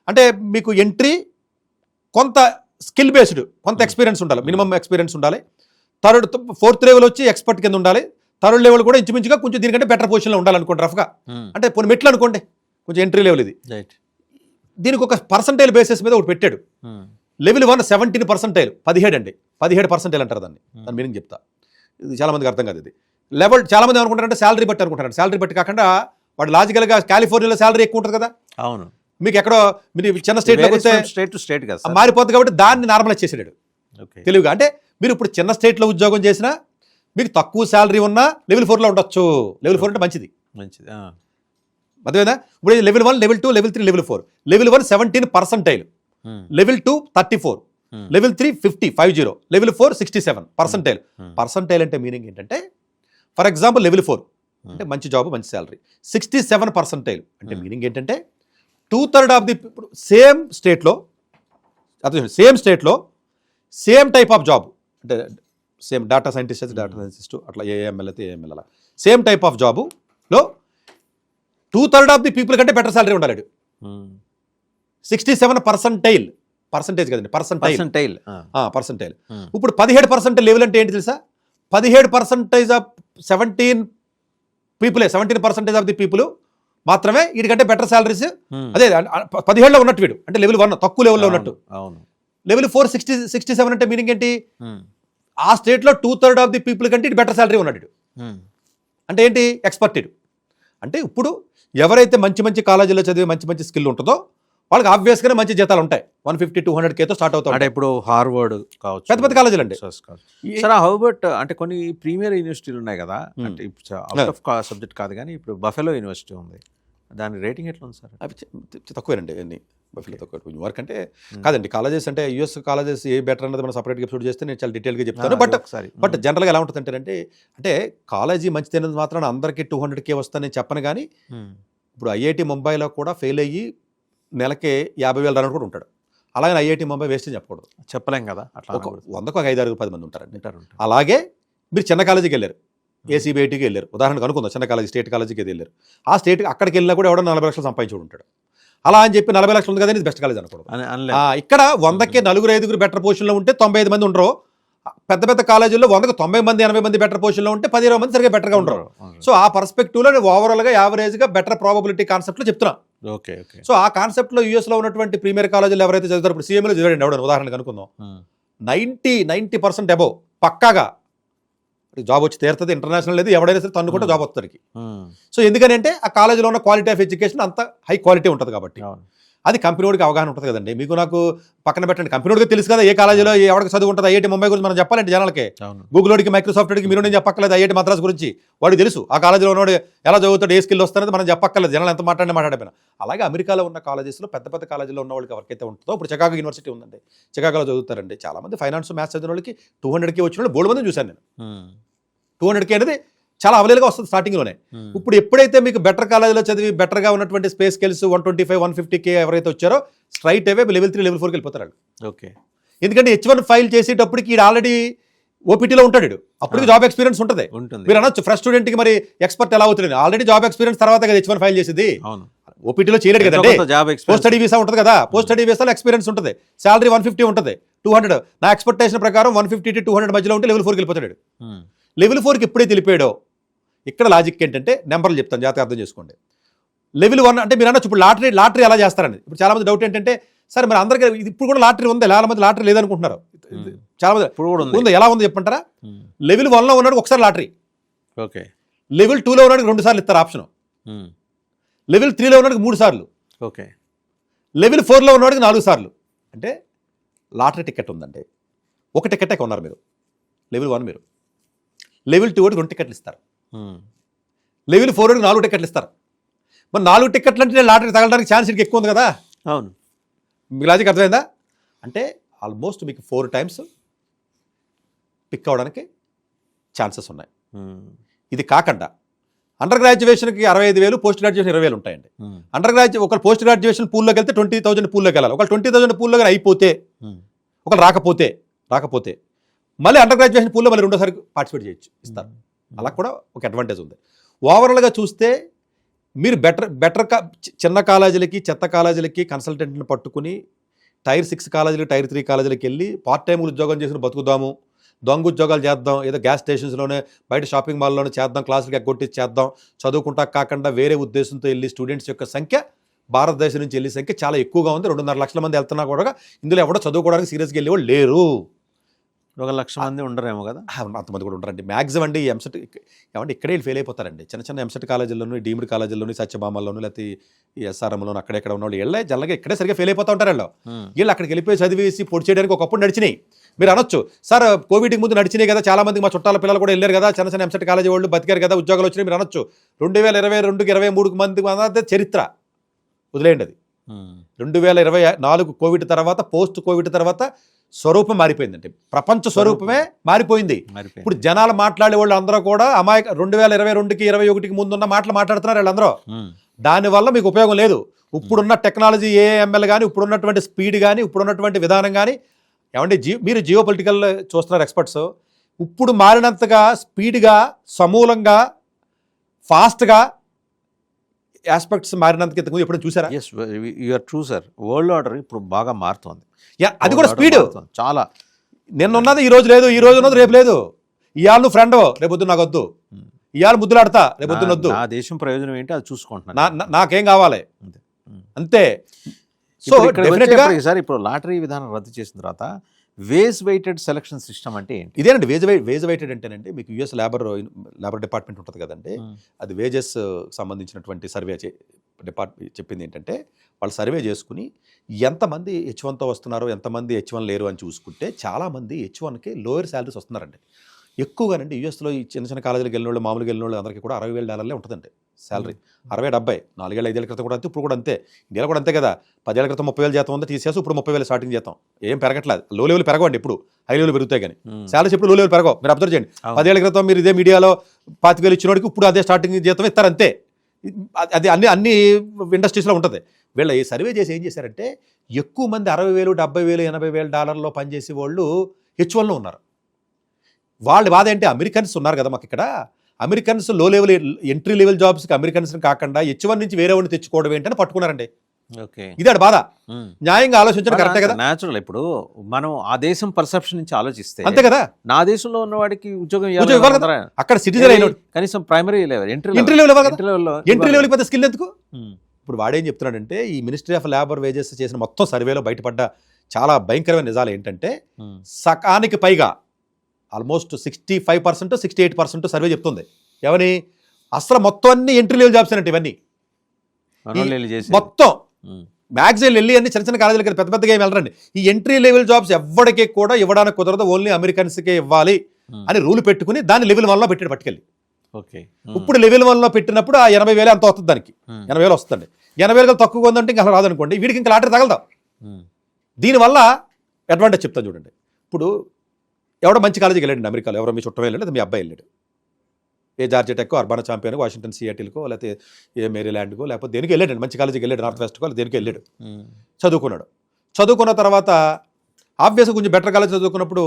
అంటే మీకు ఎంట్రీ, కొంత స్కిల్ బేస్డ్, కొంత ఎక్స్పీరియన్స్ ఉండాలి, మినిమం ఎక్స్పీరియన్స్ ఉండాలి. 4th లెవెల్ వచ్చి ఎక్స్పర్ట్ కింద ఉండాలి. 3rd లెవెల్ కూడా ఇంచుమించుగా కొంచెం దీనికంటే బెటర్ పొజిషన్లో ఉండాలనుకోండి రఫ్గా. అంటే కొన్ని మెట్లు అనుకోండి, కొంచెం ఎంట్రీ లెవెల్ ఇది. దీనికి ఒక పర్సంటైల్ బేసిస్ మీద ఒకటి పెట్టాడు. లెవెల్ 1 17%, 17 అండి, 17% అంటారు దాన్ని. దాని మీనింగ్ చెప్తా, ఇది చాలా మందికి అర్థం కాదు. ఇది లెవెల్ చాలా మంది అనుకుంటారంటే శాలరీ బట్టి అనుకుంటారు. శాలరీ బట్టి కాకుండా వాడు లాజికల్గా కాలిఫోర్నియాలో శాలరీ ఎక్కువ ఉంటుంది కదా. అవును, మీకు ఎక్కడో మీరు చిన్న స్టేట్లోకి వస్తే స్టేట్ టు స్టేట్ కదా మారిపోతుంది. కాబట్టి దాన్ని నార్మలైజ్ చేసాడు తెలివిగా. అంటే మీరు ఇప్పుడు చిన్న స్టేట్లో ఉద్యోగం చేసినా మీకు తక్కువ శాలరీ ఉన్నా లెవెల్ 4లో ఉండొచ్చు. లెవెల్ 4 అంటే మంచిది. అదేవిధంగా ఇప్పుడు level 1, level 2, level 3, level 4. Level 1 17%, level 2 34, level 3 50, level 4 67%. Percentile అంటే మీనింగ్ ఏంటంటే, ఫర్ ఎగ్జాంపుల్ లెవెల్ 4 అంటే మంచి జాబ్, మంచి శాలరీ. 67% అంటే మీనింగ్ ఏంటంటే 2/3 ఆఫ్ ది సేమ్ స్టేట్లో సేమ్ టైప్ ఆఫ్ జాబ్, అంటే సేమ్ డేటా సైంటిస్ట్ అట్లా ఏఎంఎల్ అయితే ఏఎంఎల్ అలా సేమ్ టైప్ ఆఫ్ జాబులో 2/3 ఆఫ్ ది పీపుల్ కంటే బెటర్ శాలరీ ఉండాలి. 67% పర్సంటేజ్ కదండి, పర్సెంటైల్. పర్సంటైల్. ఇప్పుడు 17% లెవెల్ అంటే ఏంటి తెలుసా? 17% ఆఫ్ 17% ఆఫ్ ది పీపుల్ మాత్రమే వీడికంటే బెటర్ సాలరీస్. అదే 17లో ఉన్నట్టు వీడు, అంటే లెవెల్ 1 తక్కువ లెవెల్లో ఉన్నట్టు. లెవెల్ 4 67 అంటే మీనింగ్ ఏంటి? ఆ స్టేట్లో 2/3 ఆఫ్ ది పీపుల్ కంటే ఇటు బెటర్ సాలరీ ఉన్నాడు. అంటే ఏంటి? ఎక్స్పర్టెడ్. అంటే ఇప్పుడు ఎవరైతే మంచి మంచి కాలేజీలో చదివి మంచి మంచి స్కిల్ ఉంటుందో వాళ్ళకి ఆబ్వియస్గానే మంచి జీతాలు ఉంటాయి. 150-200Kతో స్టార్ట్ అవుతాయి. అంటే ఇప్పుడు హార్వర్డ్ కావచ్చు, పెద్ద పెద్ద కాలేజీలు అండి. సరే, హౌబర్ట్ అంటే కొన్ని ప్రీమియర్ యూనివర్సిటీలు ఉన్నాయి కదా, అంటే ఇప్పుడు అవుట్ ఆఫ్ సబ్జెక్ట్ కాదు కానీ ఇప్పుడు బఫెలో యూనివర్సిటీ ఉంది, దాని రేటింగ్ ఎట్లా ఉంది సార్? అవి తక్కువేనండి అన్ని. బఫెలో తక్కువ. న్యూయార్క్ అంటే కాదండి, కాలేజెస్ అంటే యూఎస్ కాలేజెస్ ఏ బెటర్ అన్నది మనం సపరేట్గా ఎపిసోడ్ చేస్తే నేను చాలా డీటెయిల్గా చెప్తాను. బట్ జనరల్గా ఎలా ఉంటుంది అంటే కాలేజీ మంచి తినది మాత్రం అందరికీ 200K వస్తుందని చెప్పను. కానీ ఇప్పుడు ఐఐటి ముంబైలో కూడా ఫెయిల్ అయ్యి నెలకి 50,000 రన్ కూడా ఉంటాడు. అలాగే ఐఐటి ముంబై వేస్ట్ అని చెప్పకూడదు, చెప్పలేం కదా. అట్లా 100కు 5-6-10 మంది ఉంటారండి. అలాగే మీరు చిన్న కాలేజీకి వెళ్ళారు, ఏసీబీఐటీకి వెళ్ళారు, ఉదాహరణకు అనుకుందాం, చిన్న కాలేజీ స్టేట్ కాలేజీకి వెళ్ళారు. ఆ స్టేట్ అక్కడికి వెళ్ళినా కూడా ఎవడో 40 లక్షలు సంపాదించుడు ఉంటాడు. అలా అని చెప్పి 40 లక్షలు ఉంది కదా ఇది బెస్ట్ కాలేజ్ అనకూడదు. ఇక్కడ 100కి 4-5 బెటర్ పొజిషన్లో ఉంటే 95 మంది ఉండరు. పెద్ద పెద్ద కాలేజీల్లో 100కు 90 మంది 80 మంది బెటర్ పొజిషన్లో ఉంటే 10-20 మంది సరిగ్గా బెటర్గా ఉండరు. సో ఆ పర్స్పెక్టివ్లో నేను ఓవరాల్గా యావరేజ్గా బెటర్ ప్రాబబిలిటీ కాన్సెప్ట్లో చెప్తున్నా. ఓకే. సో ఆ కాన్సెప్ట్లో యూఎస్లో ఉన్నటువంటి ప్రీమియర్ కాలేజీలు ఎవరైతే చదువుతారు, ఇప్పుడు సీఎంలో చదివాడు ఎవడని ఉదాహరణకు అనుకుందాం, 90% అబోవ్ పక్కాగా జాబ్ వచ్చి తీరుతుంది. ఇంటర్నేషనల్ లేదు, ఎవడైనా సరే తన్నుకుంటే జాబ్ వస్తుంది. సో ఎందుకని అంటే ఆ కాలేజీలో ఉన్న క్వాలిటీ ఆఫ్ ఎడ్యుకేషన్ అంత హై క్వాలిటీ ఉంటుంది కాబట్టి అది కంపెనీకి అవగాహన ఉంటుంది కదండి. మీకు నాకు పక్కన పెట్టండి, కంపెనీకి తెలుసు కదా ఏ కాలేజీలో ఎవరికి చదువు ఉంటుంది. ఐఐటి ముంబై గురించి మనం చెప్పాలంటే జనాలకి, గూగుల్కి మైక్రోసాఫ్ట్కి మీరు నేను చెప్పక్కర్లేదు. ఐఐటి మద్రాస్ గురించి వాడికి తెలుసు, ఆ కాలేజీలో ఉన్నవాడు ఎలా చదువుతాడు, ఏ స్కిల్ వస్తారనేది మనం చెప్పక్కర్లేదు. జనాలు ఎంత మాట్లాడిపోయినా. అలాగే అమెరికాలో ఉన్న కాలేజెస్లో పెద్ద పెద్ద కాలేజీలో ఉన్న వాళ్ళకి ఎవరికైతే ఉంటుందో, ఇప్పుడు చికాగో యూనివర్సిటీ ఉందండి, చికాగోలో చదువుతారండి చాలామంది ఫైనాన్స్ మ్యాథ్స్ చదివిన వాళ్ళకి 200K వచ్చిన వాళ్ళు బోల్డ్ మంది చూశాను నేను. 200K అనేది చాలా అవైలబుల్గా వస్తుంది స్టార్టింగ్లోనే. ఇప్పుడు ఎప్పుడైతే మీకు బెటర్ కాలేజీలో చదివి బెటర్గా ఉన్నటువంటి స్పేస్ స్కిల్స్ 125-150K ఎవరైతే వచ్చారో స్ట్రైట్ అవే లెవెల్ 3 లెవెల్ 4కి వెళ్ళిపోతారు. ఓకే. ఎందుకంటే H1 ఫైల్ చేసేటప్పటికి ఈడు ఆల్రెడీ ఓపీటీలో ఉంటాడు, అప్పటికి జాబ్ ఎక్స్పీరియన్స్ ఉంటుంది. మీరు అనొచ్చు ఫ్రెష్ స్టూడెంట్కి మరి ఎక్స్పర్ట్ ఎలా అవుతుంది, ఆల్రెడీ జాబ్ ఎక్స్పీరియన్స్ తర్వాత కదా H1 ఫైల్ చేసేది. ఓపీటీలో చేయలేడు కదండి. పోస్ట్ స్టడీ వీసా ఉంటుంది కదా, పోస్ట్ స్టడీ వీసాలో ఎక్స్పీరియన్స్ ఉంటుంది, శాలరీ 150 ఉంటుంది, 200. నా ఎక్స్పెక్టేషన్ ప్రకారం 150-200 మధ్యలో ఉంటే లెవెల్ 4కి వెళ్ళిపోతాడు. లెవెల్ 4కి ఎప్పుడైతే వెళ్ళిపోయాడో ఇక్కడ లాజిక్ ఏంటంటే నెంబర్లు చెప్తాను, జాగ్రత్తగా అర్థం చేసుకోండి. లెవెల్ 1 అంటే మీరు అనొచ్చు ఇప్పుడు లాటరీ ఎలా చేస్తారండి. ఇప్పుడు చాలా మంది డౌట్ ఏంటంటే సరే మరి అందరికీ ఇప్పుడు కూడా లాటరీ ఉంది, చాలా మంది లాటరీ లేదనుకుంటున్నారు. చాలా మంది ఇప్పుడు కూడా ఉంది, ఎలా ఉంది చెప్పంటారా? లెవెల్ 1లో ఉన్నాడు ఒకసారి లాటరీ, ఓకే. లెవెల్ 2లో ఉన్నాడు 2 సార్లు ఇస్తారు ఆప్షన్, లెవెల్ 3లో ఉన్నాడు 3 సార్లు, ఓకే. లెవెల్ 4లో ఉన్నాడు 4 సార్లు. అంటే లాటరీ టికెట్ ఉందండి, ఒక టికెటే కొన్నారు మీరు లెవెల్ 1. మీరు లెవెల్ 2 2 టికెట్లు ఇస్తారు, లెవెల్ 4 4 టికెట్లు ఇస్తారు. మరి 4 టికెట్లు అంటే లాటరీ తగలడానికి ఛాన్స్ ఇక ఎక్కువ ఉంది కదా. అవును, మీకు లాజిక్ అర్థమైందా? అంటే ఆల్మోస్ట్ మీకు 4 టైమ్స్ పిక్ అవడానికి ఛాన్సెస్ ఉన్నాయి. ఇది కాకుండా అండర్ గ్రాడ్యుయేషన్కి 65,000, పోస్ట్ గ్రాడ్యుయేషన్ 20,000 ఉంటాయండి. అండర్ గ్రాడ్యుయేషన్ ఒక పోస్ట్ గ్రాడ్యుయేషన్ పూల్లోకి వెళ్తే 20,000 పూల్లోకి వెళ్ళాలి. ఒక 20,000 పూల్లో అయిపోతే, ఒక రాకపోతే మళ్ళీ అండర్ గ్రాడ్యుయేషన్ పూల్లో మళ్ళీ రెండోసారి పార్టిసిపేట్ చేయొచ్చు, ఇస్తారు. అలా కూడా ఒక అడ్వాంటేజ్ ఉంది. ఓవరాల్గా చూస్తే మీరు బెటర్ చిన్న కాలేజీలకి చెత్త కాలేజీలకి కన్సల్టెంట్ని పట్టుకుని టైర్ 6 కాలేజీలకి టైర్ 3 కాలేజీలకి వెళ్ళి పార్ట్ టైం ఉద్యోగం చేసిన బతుకుదాము, దొంగ ఉద్యోగాలు చేద్దాం, ఏదో గ్యాస్ స్టేషన్స్లోనే బయట షాపింగ్ మాల్లోనే చేద్దాం, క్లాసులకి ఎగ్గొట్టి చేద్దాం, చదువుకుంటా కాకుండా వేరే ఉద్దేశంతో వెళ్ళి స్టూడెంట్స్ యొక్క సంఖ్య భారతదేశం నుంచి వెళ్ళే సంఖ్య చాలా ఎక్కువగా ఉంది. 2.5 లక్షల మంది వెళ్తున్నా కూడా ఇందులో ఎవడో చదువుకోవడానికి సీరియస్గా వెళ్ళేవాళ్ళు లేరు. 1 లక్ష మంది ఉండరేమో కదా, అంతమంది కూడా ఉంటారండి మ్యాక్సిమం అండి. ఎంసెట్ ఏమంటే ఇక్కడే ఫెయిల్ అయిపోతారండి. చిన్న చిన్న ఎంసెట్ కాలేజీల్లోనూ, డీమ్డ్ కాలేజీల్లోనూ, సత్యభామల్లోనూ, లేకపోతే ఈ ఎస్ఆర్ఎంలోనూ అక్కడెక్కడ ఉన్న వాళ్ళు వెళ్ళే జనరల్గా ఇక్కడే సరిగ్గా ఫెయిల్ అయిపోతూ ఉంటారు. వీళ్ళు అక్కడికి వెళ్ళిపోయి చదివేసి పొడి చేయడానికి ఒకప్పుడు నడిచినాయి. మీరు అనొచ్చు సార్ కోవిడ్కి ముందు నడిచినాయి కదా, చాలా మంది మా చుట్టాల పిల్లలు కూడా వెళ్ళారు కదా, చిన్న చిన్న ఎంసెట్ కాలేజీ వాళ్ళు బతికారు కదా, ఉద్యోగాలు వచ్చినాయి. మీరు అనొచ్చు 2022-23 మంది చరిత్ర వదిలేయండి. అది 2024 కోవిడ్ తర్వాత, పోస్ట్ కోవిడ్ తర్వాత స్వరూపం మారిపోయిందండి. ప్రపంచ స్వరూపమే మారిపోయింది. ఇప్పుడు జనాలు మాట్లాడే వాళ్ళు అందరూ కూడా 2022-21 ముందున్న మాటలు మాట్లాడుతున్నారు వీళ్ళందరూ. దానివల్ల మీకు ఉపయోగం లేదు. ఇప్పుడున్న టెక్నాలజీ ఏఎంఎల్ కానీ, ఇప్పుడున్నటువంటి స్పీడ్ కానీ, ఇప్పుడున్నటువంటి విధానం కానీ, ఏమంటే మీరు జియో పొలిటికల్ చూస్తున్నారు ఎక్స్పర్ట్స్, ఇప్పుడు మారినంతగా స్పీడ్గా, సమూలంగా, ఫాస్ట్గా ఆస్పెక్ట్స్ మారినందుకు ఇంతకుముందు ఎప్పుడైనా చూసారా? Yes you are true sir. World order ఇప్పుడు బాగా మారుతోంది. అది కూడా స్పీడ్ చాలా. నిన్న ఉన్నది ఈ రోజు లేదు, ఈ రోజు ఉన్నది రేపు లేదు. ఇవాళ నువ్వు ఫ్రెండ్ రేపొద్దు నాకు వద్దు, ఇవాళ ముద్దులాడతా రేపొద్దు వద్దు. నా దేశం ప్రయోజనం ఏంటి అది చూసుకుంటున్నాను, నాకేం కావాలి అంతే. సో సార్ ఇప్పుడు లాటరీ విధానం రద్దు చేసిన తర్వాత వేజ్ వెయిటెడ్ సెలక్షన్ సిస్టమ్ అంటే ఏంటి? ఇదేనండి వేజ్ వెయిటెడ్ అంటేనండి, మీకు యూఎస్ లేబర్ డిపార్ట్మెంట్ ఉంటుంది కదండి, అది వేజెస్ సంబంధించినటువంటి సర్వే చెప్పింది ఏంటంటే, వాళ్ళు సర్వే చేసుకుని ఎంతమంది H1తో వస్తున్నారో ఎంతమంది H1 లేరు అని చూసుకుంటే చాలామంది H1కి లోయర్ శాలరీస్ వస్తున్నారండి. ఎక్కువగానండి యూఎస్లో ఈ చిన్న చిన్న కాలేజీలకు వెళ్ళిన వాళ్ళు, మామూలుగా వెళ్ళిన వాళ్ళు అందరికీ కూడా $60,000 ఉంటుందండి శాలరీ. 60-70 4-5 ఏళ్ళ క్రితం కూడా అంతే, ఇప్పుడు కూడా అంతే. ఇండియాలో కూడా అంతే కదా. 10 ఏళ్ల క్రితం 30,000 జీతం ఉందో తీసేసి ఇప్పుడు 30,000 స్టార్టింగ్ జీతం. ఏం పెరగట్లేదు. లో లెవెల్ పెరగండి, ఇప్పుడు హై లెవెల్ పెరుగుతాయి కానీ శాలరీస్ ఇప్పుడు లో లెవెల్ పెరగవు. మీరు అబ్జర్వ్ చేయండి. 10 ఏళ్ల క్రితం మీరు ఇదే మీడియాలో 25,000 ఇచ్చినోడికి ఇప్పుడు అదే స్టార్టింగ్ జీతం ఇస్తారు అంతే. అది అన్ని ఇండస్ట్రీస్లో ఉంటుంది. వీళ్ళ ఈ సర్వే చేసి ఏం చేశారంటే, ఎక్కువ మంది $60,000, $70,000, $80,000 పనిచేసే వాళ్ళు H1లో ఉన్నారు. వాళ్ళ బాధ ఏంటి, అమెరికన్స్ ఉన్నారు కదా మాకు ఇక్కడ, అమెరికన్స్ లో లెవెల్ ఎంట్రీ లెవెల్ జాబ్స్కి అమెరికన్స్ కాకుండా H1 నుంచి వేరే వాడిని తెచ్చుకోవడం ఏంటని పట్టుకున్నారండి. ఇది బాధ. న్యాయంగా ఆలోచించడం కరెక్టే కదా. న్యాచురల్. ఇప్పుడు మనం ఆ దేశం పర్సెప్షన్ నుంచి ఆలోచిస్తే అంతే కదా. నా దేశంలో ఉన్న వాడికి ఉద్యోగం ఇవ్వాలి కదా. అక్కడ సిటిజన్ అయిన కనీసం ప్రైమరీ లెవెల్ ఎంట్రీ లెవెల్ పెద్ద స్కిల్ ఎందుకు? ఇప్పుడు వాడేం చెప్తున్నాడంటే, ఈ మినిస్ట్రీ ఆఫ్ లేబర్ వేజెస్ చేసిన మొత్తం సర్వేలో బయటపడ్డ చాలా భయంకరమైన నిజాలు ఏంటంటే, సకానికి పైగా ఆల్మోస్ట్ 65%, 68% సర్వే చెప్తుంది. ఎవని అసలు మొత్తం అన్ని ఎంట్రీ లెవెల్ జాబ్స్ అంటే ఇవన్నీ మొత్తం మ్యాగజైన్ వెళ్ళి అన్ని చిన్న చిన్న కాలేజీలకి పెద్ద పెద్దగా ఏమి వెళ్ళరండి. ఈ ఎంట్రీ లెవెల్ జాబ్స్ ఎవరికి కూడా ఇవ్వడానికి కుదరదు, ఓన్లీ అమెరికన్స్కే ఇవ్వాలి అని రూల్ పెట్టుకుని దాన్ని లెవెల్ 1లో పెట్టాడు పట్టుకెళ్ళి. ఇప్పుడు లెవెల్ 1లో పెట్టినప్పుడు ఆ 80,000 అంత వస్తుంది, దానికి 80,000 వస్తుంది. 80,000 తక్కువ ఉందంటే ఇంకా రాదనుకోండి, వీడికి ఇంకా లాటరీ తగలదాం. దీనివల్ల అడ్వాంటేజ్ చెప్తాను చూడండి. ఇప్పుడు ఎవడో మంచి కాలేజీకి వెళ్ళండి అమెరికాలో, ఎవరో మీ చుట్టం వెళ్ళాడు, మీ అబ్బాయి వెళ్ళాడు, ఏ జార్జియా టెక్కో, అర్బానా ఛాంపియన్, వాషింగ్టన్ సియాటిల్కో, లేకపోతే ఏ మేరీల్యాండ్కో, లేకపోతే దేనికి వెళ్ళాడు, మంచి కాలేజీకి వెళ్ళాడు, నార్త్ వెస్ట్కో, దేనికి వెళ్ళాడు, చదువుకున్నాడు. చదువుకున్న తర్వాత ఆబ్వియస్గా కొంచెం బెటర్ కాలేజ్ చదువుకున్నప్పుడు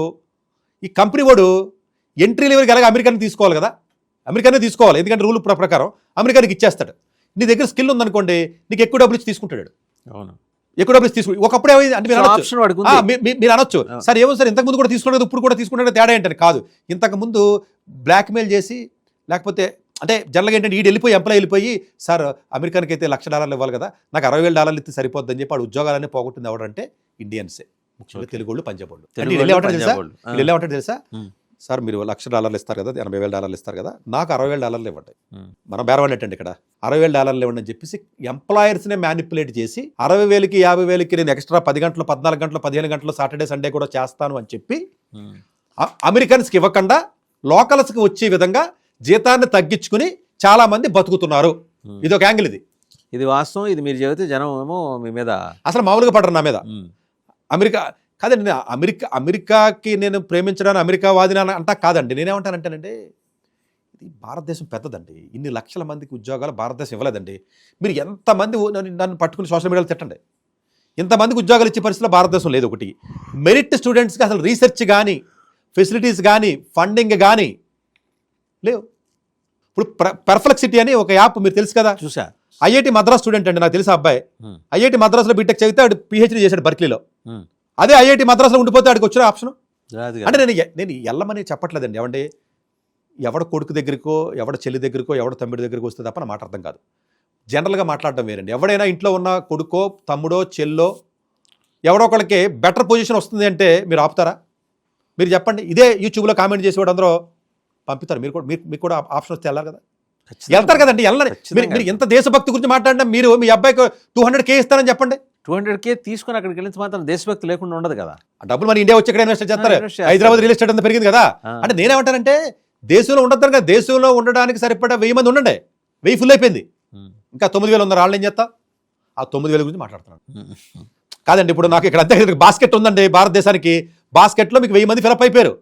ఈ కంపెనీ వాడు ఎంట్రీ లెవెల్కి ఎలాగ అమెరికాని తీసుకోవాలి కదా, అమెరికానే తీసుకోవాలి, ఎందుకంటే రూల్ ప్రకారం అమెరికానికి ఇచ్చేస్తాడు. నీ దగ్గర స్కిల్ ఉందనుకోండి, నీకు ఎక్కువ డబ్బులు ఇచ్చి తీసుకుంటాడు. అవును, ఎక్కువ డబ్బులు తీసుకుంటాడు. ఒకప్పుడు ఏమైంది అంటే మీరు అనొచ్చు, సార్ ఏమో సార్ ఇంతకుముందు కూడా తీసుకున్నాడు ఇప్పుడు కూడా తీసుకున్నాడు, తేడా ఏంటని. కాదు, ఇంతకుముందు బ్లాక్మెయిల్ చేసి, లేకపోతే అంటే జనరల్గా ఏంటంటే ఈడు వెళ్ళిపోయి ఎంప్లాయ్ వెళ్ళిపోయి, సార్ అమెరికానికి అయితే $1,00,000 ఇవ్వాలి కదా, నాకు $60,000 ఇస్తే సరిపోద్దని చెప్పి వాడు ఉద్యోగాలన్నీ పోగొట్టింది ఎవడంటే ఇండియన్సే, ముఖ్యంగా తెలుగు వాళ్ళు, పంజాబ్ వాళ్ళు. వెళ్ళేమంటాడు తెలుసా, సార్ మీరు $1,00,000 ఇస్తారు కదా, $80,000 ఇస్తారు కదా, నాకు $60,000 ఇవ్వండి. మనం బేరవాడినట్టండి ఇక్కడ $60,000 ఇవ్వండి అని చెప్పేసి ఎంప్లాయర్స్నే మ్యానిపులేట్ చేసి 60,000కి 50,000కి నేను ఎక్స్ట్రా 10 గంటలు 14 గంటలు 15 గంటలు సాటర్డే సండే కూడా చేస్తాను అని చెప్పి అమెరికన్స్కి ఇవ్వకుండా లోకల్స్కి వచ్చే విధంగా జీతాన్ని తగ్గించుకుని చాలా మంది బతుకుతున్నారు. ఇది ఒక యాంగిల్. ఇది వాస్తవం. ఇది మీరు చెబితే జనం ఏమో మీ మీద అసలు మామూలుగా పడరు నా మీద. అమెరికా కాదండి, అమెరికాకి నేను ప్రేమించడానికి అమెరికా వాదిన అంటా కాదండి. నేనేమంటానంటేనండి, ఇది భారతదేశం పెద్దదండి, ఇన్ని లక్షల మందికి ఉద్యోగాలు భారతదేశం ఇవ్వలేదండి. మీరు ఎంతమంది నన్ను పట్టుకుని సోషల్ మీడియాలో తిట్టండి, ఇంతమందికి ఉద్యోగాలు ఇచ్చే పరిస్థితిలో భారతదేశం లేదు. ఒకటి మెరిట్ స్టూడెంట్స్కి అసలు రీసెర్చ్ కానీ ఫెసిలిటీస్ కానీ ఫండింగ్ కానీ లేవు. ఇప్పుడు పర్ఫ్లెక్సిటీ అని ఒక యాప్ మీరు తెలుసు కదా, చూసా. ఐఐటి మద్రాస్ స్టూడెంట్ అండి, నాకు తెలిసిన అబ్బాయి. ఐఐటి మద్రాస్లో బీటెక్ చదివితే ఆడు PhD చేశాడు బర్క్లీలో. అదే ఐఐటి మద్రాస్లో ఉండిపోతే ఆడికి వచ్చిన ఆప్షన్. అంటే నేను ఎల్లమని చెప్పట్లేదండి. ఏమంటే ఎవడ కొడుకు దగ్గరకో, ఎవడ చెల్లి దగ్గరకో, ఎవడ తమ్ముడి దగ్గరకు వస్తే తప్ప నా మాట అర్థం కాదు. జనరల్గా మాట్లాడటం వేరండి. ఎవడైనా ఇంట్లో ఉన్న కొడుకో తమ్ముడో చెల్లో ఎవడో ఒకళ్ళకి బెటర్ పొజిషన్ వస్తుంది అంటే మీరు ఆపుతారా? మీరు చెప్పండి. ఇదే యూట్యూబ్లో కామెంట్ చేసేవాడు అందరూ పంపుతారు. మీకు కూడా ఆప్షన్ వస్తే వెళ్ళాలి కదా, వెళ్తారు కదండి. వెళ్ళని మీరు ఎంత దేశభక్తి గురించి మాట్లాడినా, మీరు మీ అబ్బాయికి 200K ఇస్తారని చెప్పండి. 200K తీసుకుని అక్కడికి వెళ్ళిన మాత్రం దేశభక్తి లేకుండా ఉండదు కదా. ఆ డబ్బులు మన ఇండియా వచ్చి ఎక్కడ ఇన్వెస్ట్ చేస్తారు. హైదరాబాద్ రియల్ ఎస్టేట్ అంతా పెరిగింది కదా. అంటే నేనేమంటానంటే, దేశంలో ఉండద్దు కదా, దేశంలో ఉండడానికి సరిపడా 1000 మంది ఉండండి. 1000 ఫుల్ అయిపోయింది, ఇంకా 9,000 ఉన్నారు. వాళ్ళు ఏం చేస్తా, ఆ 9,000 గురించి మాట్లాడుతున్నాను కాదండి. ఇప్పుడు నాకు ఇక్కడ అంతే బాస్కెట్ ఉందండి భారతదేశానికి, బాస్కెట్లో మీకు 1000 మంది ఫిలప్ అయిపోయారు.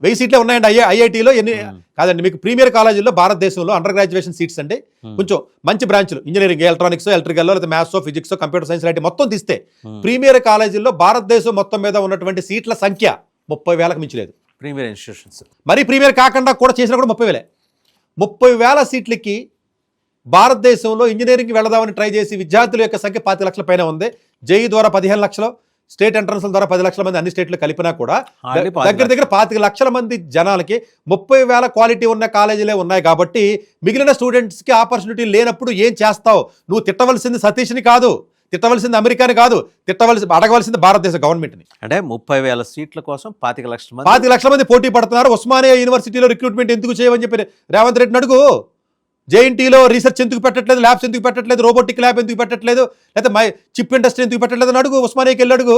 1000 సీట్లే ఉన్నాయండి ఐఐటీలో. ఎన్ని కాదండి, మీకు ప్రీమియర్ కాలేజీల్లో భారతదేశంలో అండర్ గ్రాడ్యుయేషన్ సీట్స్ అండి, కొంచెం మంచి బ్రాంచ్లు, ఇంజనీరింగ్, ఎలక్ట్రానిక్స్, ఎలక్ట్రికల్, లేదా మ్యాథ్స్, ఫిజిక్స్, కంప్యూటర్ సైన్స్ లాంటి మొత్తం తీస్తే ప్రీమియర్ కాలేజీల్లో భారతదేశం మొత్తం మీద ఉన్నటువంటి సీట్ల సంఖ్య 30,000కి మించలేదు. Premier institutions. మరి ప్రీమియర్ కాకుండా కూడా చేసినా కూడా 30,000. 30,000 సీట్లకి భారతదేశంలో ఇంజనీరింగ్ వెళదామని ట్రై చేసి విద్యార్థుల యొక్క సంఖ్య 5 లక్షల పైన ఉంది. జేఈ ద్వారా 15 లక్షలు, స్టేట్ ఎంట్రన్స్ ద్వారా 10 లక్షల మంది అన్ని స్టేట్లు కలిపినా కూడా Hardly దగ్గర దగ్గర 25 లక్షల మంది జనాలకి 30,000 క్వాలిటీ ఉన్న కాలేజీలే ఉన్నాయి. కాబట్టి మిగిలిన స్టూడెంట్స్కి ఆపర్చునిటీ లేనప్పుడు ఏం చేస్తావు? నువ్వు తిట్టవలసింది సతీష్ని కాదు, తిట్టవలసింది అమెరికాని కాదు, అడగవలసింది భారతదేశ గవర్నమెంట్ని. అంటే 30,000 సీట్ల కోసం 25 లక్షల మంది 25 లక్షల మంది పోటీ పడుతున్నారు. ఉస్మానియా యూనివర్సిటీలో రిక్రూట్మెంట్ ఎందుకు చేయమని చెప్పి రేవంత్ రెడ్డిని అడుగు. జేఎన్టీలో రీసెర్చ్ ఎందుకు పెట్టట్లేదు, ల్యాబ్స్ ఎందుకు పెట్టట్లేదు, రోబోటిక్ ల్యాబ్ ఎందుకు పెట్టట్లేదు, లేకపోతే చిప్ ఇండస్ట్రీ ఎందుకు పెట్టట్లేదు అని అడుగు. ఉస్మానియాకి వెళ్ళి అడుగు.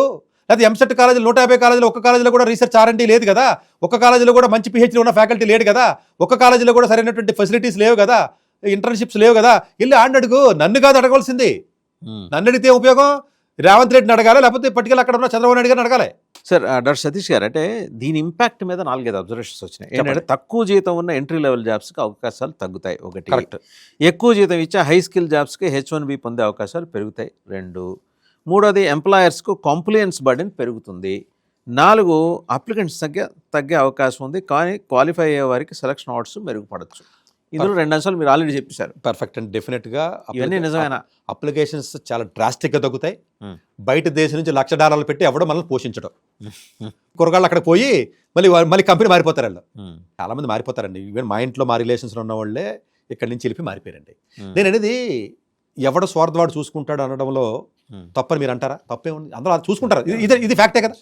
లేకపోతే ఎంసెట్ కాలేజీలు 150 కాలేజీలు, ఒక్క కాలేజీలో కూడా రీసెర్చ్ R&D లేదు కదా, ఒక్క కాలేజీలో కూడా మంచి PhD ఉన్న ఫ్యాకల్టీ లేడు కదా, ఒక్క కాలేజీలో కూడా సరైనటువంటి ఫెసిలిటీస్ లేవు కదా, ఇంటర్న్షిప్స్ లేవు కదా. వెళ్ళి అడుగు. నన్ను కాదు అడగవలసింది. నన్ను అడిగితే ఉపయోగం రేవంత్ రెడ్డిని అడగాలి, లేకపోతే పట్టుకెళ్ళి అక్కడ ఉన్న చంద్రబాబు నాయుడు గారిని అడగాలి. సార్ డాక్టర్ సతీష్ గారు, అంటే దీని ఇంపాక్ట్ మీద 4-5 అబ్జర్వేషన్స్ వచ్చినాయి. ఏంటంటే తక్కువ జీతం ఉన్న ఎంట్రీ లెవెల్ జాబ్స్కి అవకాశాలు తగ్గుతాయి, ఒకటి. కరెక్ట్. ఎక్కువ జీతం ఇచ్చే హై స్కిల్ జాబ్స్కి H1B పొందే అవకాశాలు పెరుగుతాయి, 2. మూడోది ఎంప్లాయర్స్కు కాంప్లియన్స్ బర్డెన్ పెరుగుతుంది. 4 అప్లికెంట్స్ తగ్గే అవకాశం ఉంది, కానీ క్వాలిఫై అయ్యే వారికి సెలక్షన్ ఆర్డర్స్ మెరుగుపడచ్చు. ఇందులో 2 అంశాలు మీరు ఆల్రెడీ చెప్పేశారు. పర్ఫెక్ట్ అండ్ డెఫినెట్గా ఇవన్నీ నిజమేనా? అప్లికేషన్స్ చాలా డ్రాస్టిక్గా తగ్గుతాయి. బయట దేశం నుంచి $1,00,000 పెట్టి ఎవడో మనల్ని పోషించడం. కూరగాళ్ళు అక్కడ పోయి మళ్ళీ కంపెనీ మారిపోతారు. వాళ్ళు చాలా మంది మారిపోతారండి. ఈవెన్ మా ఇంట్లో మా రిలేషన్స్లో ఉన్న వాళ్ళే ఇక్కడి నుంచి వెళ్ళి మారిపోయారండి. నేను అనేది ఎవడ స్వార్థవాడు చూసుకుంటాడు అనడంలో తప్పని మీరు అంటారా? తప్పే ఉంది, అందరూ అది చూసుకుంటారు. ఇది ఫ్యాక్టే కదా,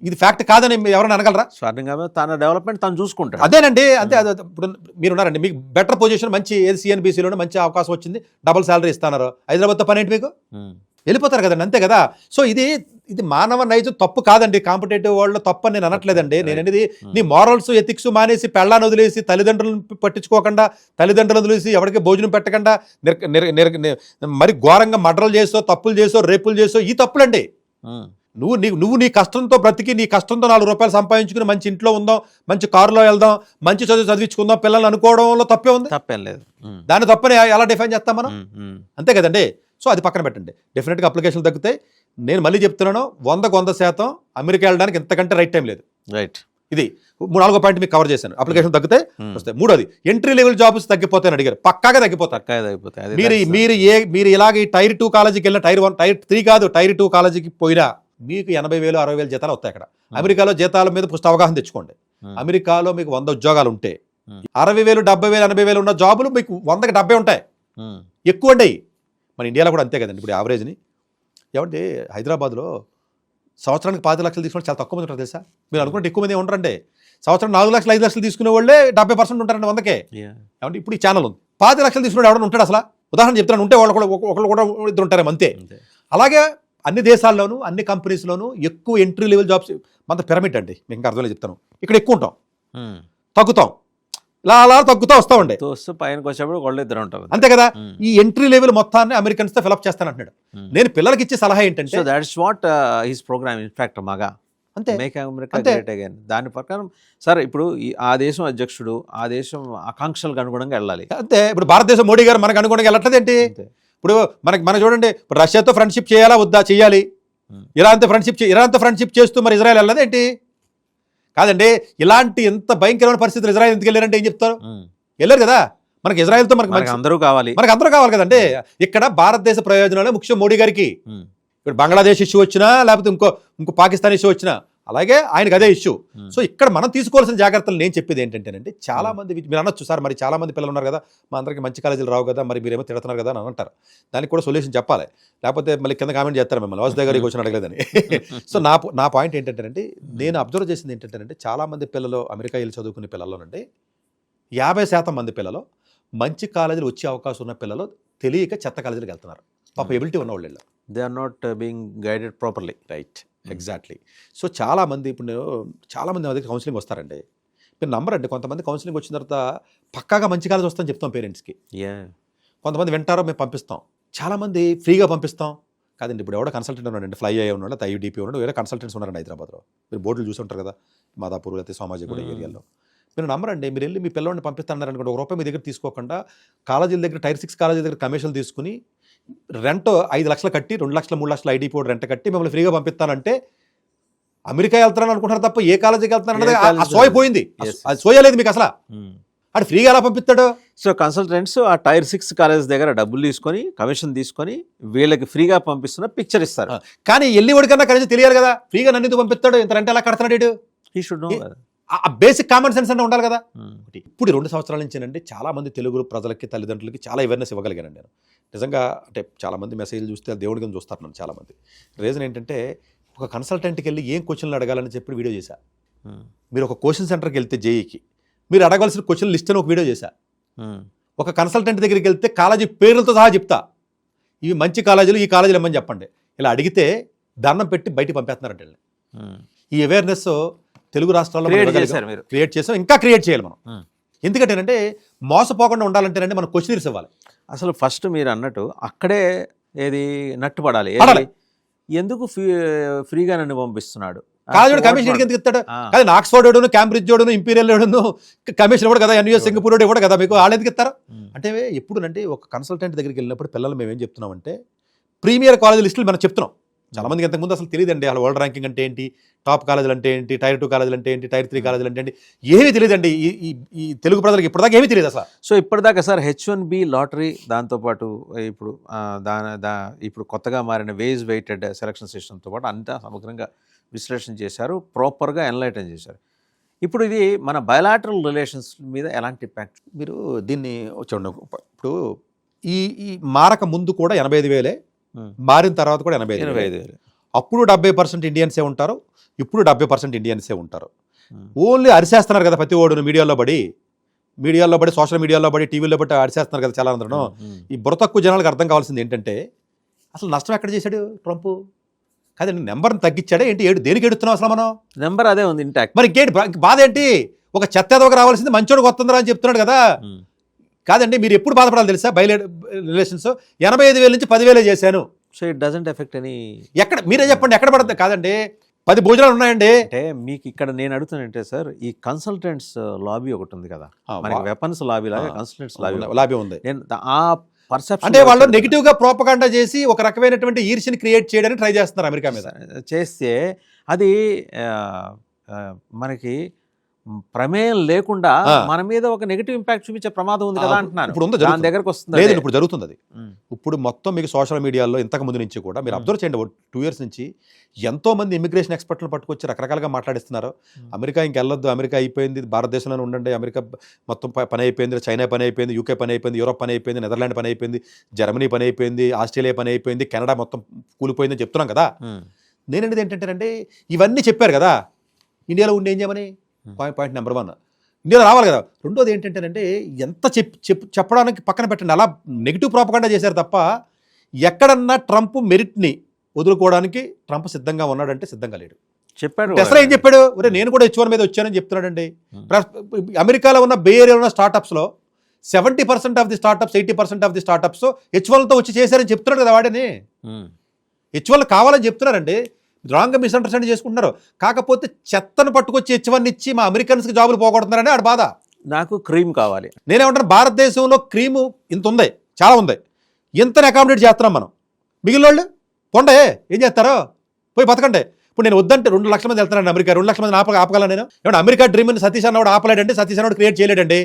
ఇది ఫ్యాక్ట్ కాదని ఎవరైనా అనగలరా? స్టార్టింగ్ తన డెవలప్మెంట్ తను చూసుకుంటారు. అదేనండి, అంతే. ఇప్పుడు మీరు ఉన్నారండి, మీకు బెటర్ పొజిషన్, మంచి CNBCలోనే మంచి అవకాశం వచ్చింది, డబుల్ శాలరీ ఇస్తున్నారు. హైదరాబాద్తో పని ఏంటి? మీకు వెళ్ళిపోతారు కదండి, అంతే కదా. సో ఇది మానవ నైజం తప్పు కాదండి. కాంపిటేటివ్ వరల్డ్లో తప్పు అని నేను అనట్లేదండి. నేను అనేది నీ మారల్స్ ఎథిక్స్ మానేసి, పెళ్ళాన్ని వదిలేసి, తల్లిదండ్రులను పట్టించుకోకుండా, తల్లిదండ్రులను వదిలేసి, ఎవరికి భోజనం పెట్టకుండా, మరి ఘోరంగా మర్డర్లు చేసో, తప్పులు చేసో, రేపులు చేసో, ఈ తప్పులండి. నువ్వు నీ కష్టంతో బ్రతికి, నీ కష్టంతో $4 సంపాదించుకుని మంచి ఇంట్లో ఉందాం, మంచి కారులో వెళ్దాం, మంచి చదివించుకుందాం పిల్లల్ని అనుకోవడంలో తప్పే ఉంది? తప్పేం లేదు. దాన్ని తప్పని ఎలా డిఫైన్ చేస్తాం మనం? అంతే కదండి. సో అది పక్కన పెట్టండి. డెఫినెట్గా అప్లికేషన్లు తగ్గుతాయి. నేను మళ్ళీ చెప్తున్నాను, 100% అమెరికా వెళ్ళడానికి ఇంతకంటే రైట్ టైం లేదు. రైట్. ఇది 4వ పాయింట్ మీకు కవర్ చేశాను. అప్లికేషన్ తగ్గితే వస్తాయి. 3వది ఎంట్రీ లెవెల్ జాబ్స్ తగ్గిపోతాయని అడిగారు. పక్కాగా తగ్గిపోతాయి. మీరు ఇలాగ ఈ టైర్ 2 కాలేజీకి వెళ్ళిన, టైర్ 1, టైర్ 3 కాదు, టైర్ 2 కాలేజీకి పోయినా మీకు 80,000, 60,000 జీతాలు వస్తాయి. అక్కడ అమెరికాలో జీతాల మీద పుష్టి అవగాహన తెచ్చుకోండి. అమెరికాలో మీకు 100 ఉద్యోగాలు ఉంటే 60,000, 70,000, 80,000 ఉన్న జాబులు మీకు 100కి 70 ఉంటాయి. ఎక్కువ అండి. మన ఇండియాలో కూడా అంతే కదండి. ఇప్పుడు యావరేజ్ని ఏమంటే హైదరాబాద్లో సంవత్సరానికి 5 లక్షలు తీసుకుంటే చాలా తక్కువ మంది ఉంటారు తెలుసా? మీరు అనుకుంటే ఎక్కువ మంది ఉంటారండి. సంవత్సరం 4 లక్షలు, 5 లక్షలు తీసుకునే వాళ్ళే 70% ఉంటారండి 100కే. ఏమంటే ఇప్పుడు ఈ ఛానల్ ఉంది, 5 లక్షలు తీసుకునే ఎవరైనా ఉంటాడు అసలు? ఉదాహరణ చెప్తున్నాను, ఉంటే వాళ్ళు కూడా ఒకళ్ళు కూడా ఇద్దరు ఉంటారేమో అంతే. అలాగే అన్ని దేశాల్లోనూ, అన్ని కంపెనీస్లోనూ ఎక్కువ ఎంట్రీ లెవెల్ జాబ్స్. మన పిరమిడ్ అండి, మీకు ఇంకా అర్థంలో చెప్తాను. ఇక్కడ ఎక్కువ ఉంటాం, తగ్గుతాం, అలా తగ్గుతూ వస్తామండి. పైనకి వచ్చేప్పుడు వాళ్ళు ఇద్దరు ఉంటారు, అంతే కదా. ఈ ఎంట్రీ లెవెల్ మొత్తాన్ని అమెరికన్స్ తో ఫిలప్ చేస్తానంటున్నాడు. నేను పిల్లలకి ఇచ్చే సలహా ఏంటంటే, so that's what his program in fact MAGA అంతే. Make America great again. దాని ప్రకారం సార్ ఇప్పుడు ఆ దేశం అధ్యక్షుడు ఆ దేశం ఆకాంక్షలకు అనుగుణంగా వెళ్ళాలి, అంతే. ఇప్పుడు భారతదేశం మోడీ గారు మనకు అనుగుణంగా వెళ్ళట్లేదు ఏంటి? ఇప్పుడు మన చూడండి, ఇప్పుడు రష్యాతో ఫ్రెండ్షిప్ చేయాలా వద్దా? చేయాలి. ఇరాన్తో ఫ్రెండ్షిప్ చేస్తూ మరి ఇజ్రాయెల్ వెళ్ళదు ఏంటి? కాదండి, ఇలాంటి ఎంత భయంకరమైన పరిస్థితులు ఇజ్రాయెల్ ఎందుకు వెళ్ళారంటే ఏం చెప్తారు? వెళ్ళారు కదా. మనకి ఇజ్రాయెల్తో మనకి అందరూ కావాలి కదండి. ఇక్కడ భారతదేశ ప్రయోజనాలు ముఖ్యం మోడీ గారికి. ఇప్పుడు బంగ్లాదేశ్ ఇష్యూ వచ్చినా, లేకపోతే ఇంకో పాకిస్తాన్ ఇష్యూ వచ్చినా అలాగే ఆయనకు అదే ఇష్యూ. సో ఇక్కడ మనం తీసుకోవాల్సిన జాగ్రత్తలు నేను చెప్పేది ఏంటంటేనండి, చాలా మంది మీరు అనొచ్చు, సార్ మరి చాలా మంది పిల్లలు ఉన్నారు కదా, మా అందరికి మంచి కాలేజీలు రావు కదా, మరి మీరేమో తిడుతున్నారు కదా అని అంటారు. దానికి కూడా సొల్యూషన్ చెప్పాలి, లేకపోతే మళ్ళీ కింద కామెంట్ చేస్తారు మిమ్మల్ని వాసుదేవ్ గారికి క్వశ్చన్ అడగలేదని. సో నా పాయింట్ ఏంటంటేనండి, నేను అబ్జర్వ్ చేసింది ఏంటంటేనండి, చాలా మంది పిల్లలు అమెరికా వెళ్ళి చదువుకునే పిల్లల్లోనండి 50% మంది పిల్లలు మంచి కాలేజీలు వచ్చే అవకాశం ఉన్న పిల్లలు తెలియక చెత్త కాలేజీలకు వెళ్తున్నారు. పాప ఎబిలిటీ ఉన్న వాళ్ళు, they are not being guided properly. Right, exactly. So చాలామంది ఇప్పుడు చాలామంది నా దగ్గర కౌన్సిలింగ్ వస్తారండి. మీరు నమ్మరండి, కొంతమంది కౌన్సిలింగ్ వచ్చిన తర్వాత పక్కాగా మంచి కాలేజ్ వస్తామని చెప్తాం పేరెంట్స్కి. కొంతమంది వింటారో మేము పంపిస్తాం, చాలామంది ఫ్రీగా పంపిస్తాం. కాదండి, ఇప్పుడు ఎవడో కన్సల్టెంట్ ఉన్నాడండి, ఫ్లై అయ్యి ఉన్నాడు, IUDP ఉన్నాడు, వేరే కన్సల్టెంట్స్ ఉన్నారండి హైదరాబాద్లో. మీరు బోర్డులు చూసి ఉంటారు కదా, మాదాపూర్ అయితే సామాజిగూడ ఏరియాలో. మీరు నమ్మరండి, మీరు వెళ్ళి మీ పిల్లల్ని పంపిస్తారనుకోండి, ₹1 మీ దగ్గర తీసుకోకుండా కాలేజీల దగ్గర టైర్ 6 కాలేజీల దగ్గర కమిషన్లు తీసుకుని రెంట్ 5 లక్షలు కట్టి 2 లక్షలు 3 లక్షలు IDP రెంట్ కట్టి మిమ్మల్ని ఫ్రీగా పంపిస్తానంటే అమెరికా వెళ్తారని అనుకుంటారు తప్ప ఏ కాలేజీకి వెళ్తారన్నది ఆ సోయ పోయింది. అది సోయలేదు మీకు అసలు. ఆడు ఫ్రీగా ఎలా పంపిస్తాడు? సో కన్సల్టెంట్స్ ఆ టైర్ 6 కాలేజ్ దగ్గర డబ్బులు తీసుకొని కమిషన్ తీసుకొని వీళ్ళకి ఫ్రీగా పంపిస్తున్న పిక్చర్ ఇస్తారు. కానీ ఎల్లి ఒడికన్నా కనీసం తెలియాలి కదా, ఫ్రీగా నన్ను ఎందుకు పంపిస్తాడు, ఇంత రెంట్ ఎలా కడతాడు వీడు? He should know. ఆ బేసిక్ కామన్ సెన్స్ అంటే ఉండాలి కదా. ఇప్పుడు 2 సంవత్సరాల నుంచేనండి చాలా మంది తెలుగు ప్రజలకి తల్లిదండ్రులకి చాలా అవేర్నెస్ ఇవ్వగలిగాను నేను నిజంగా. అంటే చాలా మంది మెసేజ్లు చూస్తే దేవుడి కింద చూస్తారు నన్ను చాలా మంది. రీజన్ ఏంటంటే ఒక కన్సల్టెంట్కి వెళ్ళి ఏం క్వశ్చన్లు అడగాలని చెప్పి వీడియో చేశా. మీరు ఒక కోచింగ్ సెంటర్కి వెళ్తే జేఈకి మీరు అడగాల్సిన క్వశ్చన్ లిస్ట్ అని ఒక వీడియో చేశా. ఒక కన్సల్టెంట్ దగ్గరికి వెళ్తే కాలేజీ పేర్లతో సహా చెప్తా, ఇవి మంచి కాలేజీలు, ఈ కాలేజీలు ఏమని చెప్పండి. ఇలా అడిగితే దండం పెట్టి బయటికి పంపేస్తున్నారంటే ఈ అవేర్నెస్ తెలుగు రాష్ట్రాల్లో క్రియేట్ చేసాం, ఇంకా క్రియేట్ చేయాలి మనం. ఎందుకంటేనంటే మోసపోకుండా ఉండాలంటేనంటే మనం క్వశ్చనర్స్ ఇవ్వాలి. అసలు ఫస్ట్ మీరు అన్నట్టు అక్కడే ఏది నట్టు పడాలి. ఎందుకు ఫ్రీగా నన్ను పంపిస్తున్నాడు? కాలేజీ కమిషన్ ఎందుకు ఇస్తాడు? కానీ ఆక్స్ఫర్డ్ వాడును, క్యాంబ్రిడ్జ్ వాడును, ఇంపీరియల్ వాడును కమిషన్ ఇవ్వడు కదా, NUS సింగపూర్ వాడు ఇవ్వడు కదా, మీకు వాళ్ళు ఎందుకు ఇస్తారు? అంటే ఎప్పుడునంటే ఒక కన్సల్టెంట్ దగ్గరికి వెళ్ళినప్పుడు పిల్లలు మేము ఏం చెప్తున్నామంటే ప్రీమియర్ కాలేజ్ లిస్టులు మనం చెప్తున్నాం. చాలా మందికి ఇంతకుముందు అసలు తెలియదండి అసలు వరల్డ్ ర్యాంకింగ్ అంటే ఏంటి, టాప్ కాలేజీలు అంటే ఏంటి, టైర్ 2 కాలేజీలు అంటే ఏంటి, టైర్ 3 కాలేజీలు అంటే ఏంటి, ఏమీ తెలియదండి ఈ తెలుగు ప్రజలకు ఇప్పటిదాకా ఏమీ తెలియదు అసలు. సో ఇప్పటిదాకా సార్ H1B లాటరీ, దాంతోపాటు ఇప్పుడు ఇప్పుడు కొత్తగా మారిన వేజ్ వెయిటెడ్ సెలక్షన్ సిస్టమ్తో పాటు అంతా సమగ్రంగా విశ్లేషణ చేశారు, ప్రాపర్గా ఎన్లైటన్ చేశారు. ఇప్పుడు ఇది మన బయలాటరల్ రిలేషన్స్ మీద ఎలాంటి ఇంపాక్ట్? మీరు దీన్ని చూడండి, ఇప్పుడు ఈ మారక ముందు కూడా 85,000, మారిన తర్వాత కూడా 85,000. అప్పుడు 70% ఇండియన్సే ఉంటారు, ఇప్పుడు 70% ఇండియన్సే ఉంటారు. ఓన్లీ అరిసేస్తున్నారు కదా ప్రతి ఓడును, మీడియాలో పడి సోషల్ మీడియాలో పడి టీవీలో బట్టి అరిసేస్తున్నారు కదా చాలా అందరూ. ఈ బుర్ర తక్కువ జనాలకు అర్థం కావాల్సింది ఏంటంటే అసలు నష్టం ఎక్కడ చేశాడు ట్రంప్? కాదండి, నెంబర్ని తగ్గించాడే ఏంటి? దేనికి ఎడుతున్నాం అసలు మనం? నెంబర్ అదే ఉంది ఇంటాక్ట్. మరి ఇంకేంటి బాధ ఏంటి? ఒక చెత్త ఎదవకు రావాల్సింది మంచోడు వస్తుందిరా అని చెప్తున్నాడు కదా. కాదండి, మీరు ఎప్పుడు బాధపడాలి తెలుసా? రిలేషన్స్ 85,000 నుంచి 10,000 చేశాను. So it doesn't effect any. ఎక్కడ మీరే చెప్పండి, ఎక్కడ పడుతుంది? కాదండి, 10 భోజనాలు ఉన్నాయండి. అంటే మీకు ఇక్కడ నేను అడుగుతానంటే సార్, ఈ కన్సల్టెంట్స్ లాబీ ఒకటి ఉంది కదా, మనకి వెపన్స్ లాబీ లాగా కన్సల్టెంట్స్ లాబీ ఉంది. నేను ఆ పర్సెప్షన్ అంటే వాళ్ళు నెగిటివ్ గా ప్రోపగాండా చేసి ఒక రకమైనటువంటి ఈర్ష్యని క్రియేట్ చేయడానికి ట్రై చేస్తున్నారు అమెరికా మీద. చేస్తే అది మనకి ప్రమేయం లేకుండా మన మీద ఒక నెగిటివ్ ఇంపాక్ట్ చూపించే ప్రమాదం ఉంది కదా అంటున్నాను. ఇప్పుడు దాని దగ్గరకు వస్తుంది, ఇప్పుడు జరుగుతుంది అది. ఇప్పుడు మొత్తం మీకు సోషల్ మీడియాలో ఇంతకు ముందు నుంచి కూడా మీరు అబ్జర్వ్ చేయండి, 2 years నుంచి ఎంతో మంది ఇమిగ్రేషన్ ఎక్స్పర్ట్లను పట్టుకొచ్చి రకరకాలుగా మాట్లాడిస్తున్నారు. అమెరికా ఇంకెళ్ళొద్దు, అమెరికా అయిపోయింది, భారతదేశంలోనే ఉండండి, అమెరికా మొత్తం పని అయిపోయింది, చైనా పని అయిపోయింది, UK పని అయిపోయింది, యూరోప్ పని అయిపోయింది, నెదర్లాండ్ పని అయిపోయింది, జర్మనీ పని అయిపోయింది, ఆస్ట్రేలియా పని అయిపోయింది, కెనడా మొత్తం కూలిపోయిందని చెప్తున్నాం కదా. నేనంటే ఏంటంటే ఇవన్నీ చెప్పారు కదా, ఇండియాలో ఉండి ఏం చేయమని పాయింట్ నెంబర్ 1 ఇండియాలో రావాలి కదా. రెండోది ఏంటంటే ఎంత చెప్పడానికి పక్కన పెట్టండి, అలా నెగిటివ్ ప్రోపగాండా చేశారు తప్ప ఎక్కడన్నా ట్రంప్ మెరిట్ని వదులుకోవడానికి ట్రంప్ సిద్ధంగా ఉన్నాడంటే సిద్ధంగా లేడు. చెప్పాడు. టెస్లా ఏం చెప్పాడు? నేను కూడా H1 మీద వచ్చానని చెప్తున్నాడండి. అమెరికాలో ఉన్న బే ఏరియాలో ఉన్న స్టార్టప్స్లో 70% of the startups, 80% of the startups H1తో వచ్చి చేశారని చెప్తున్నాడు కదా వాడిని. H1 కావాలని చెప్తున్నారండి, రాంగ్గా మిస్అండర్స్టాండ్ చేసుకుంటున్నారు. కాకపోతే చెత్తను పట్టుకొచ్చి H1 ఇచ్చి మా అమెరికన్స్కి జాబులు పోగొడుతున్నారని ఆడ బాధ. నాకు క్రీమ్ కావాలి. నేనేమంటాను, భారతదేశంలో క్రీము ఇంత ఉంది, చాలా ఉంది, ఇంతని అకామిడేట్ చేస్తున్నాం మనం. మిగిలిన వాళ్ళు పొండే ఏం చేస్తారో పోయి బతకండి. ఇప్పుడు నేను వద్దంటే 2 లక్షల మంది వెళ్తున్నాను అమెరికా, 2 లక్షల మంది ఆపగలను నేను? ఏమన్నా అమెరికా డ్రీమ్ని సతీష్ అన్నవాడు ఆపలేడండి, సతీష్ అన్నవాడు క్రియేట్ చేయలేడండి.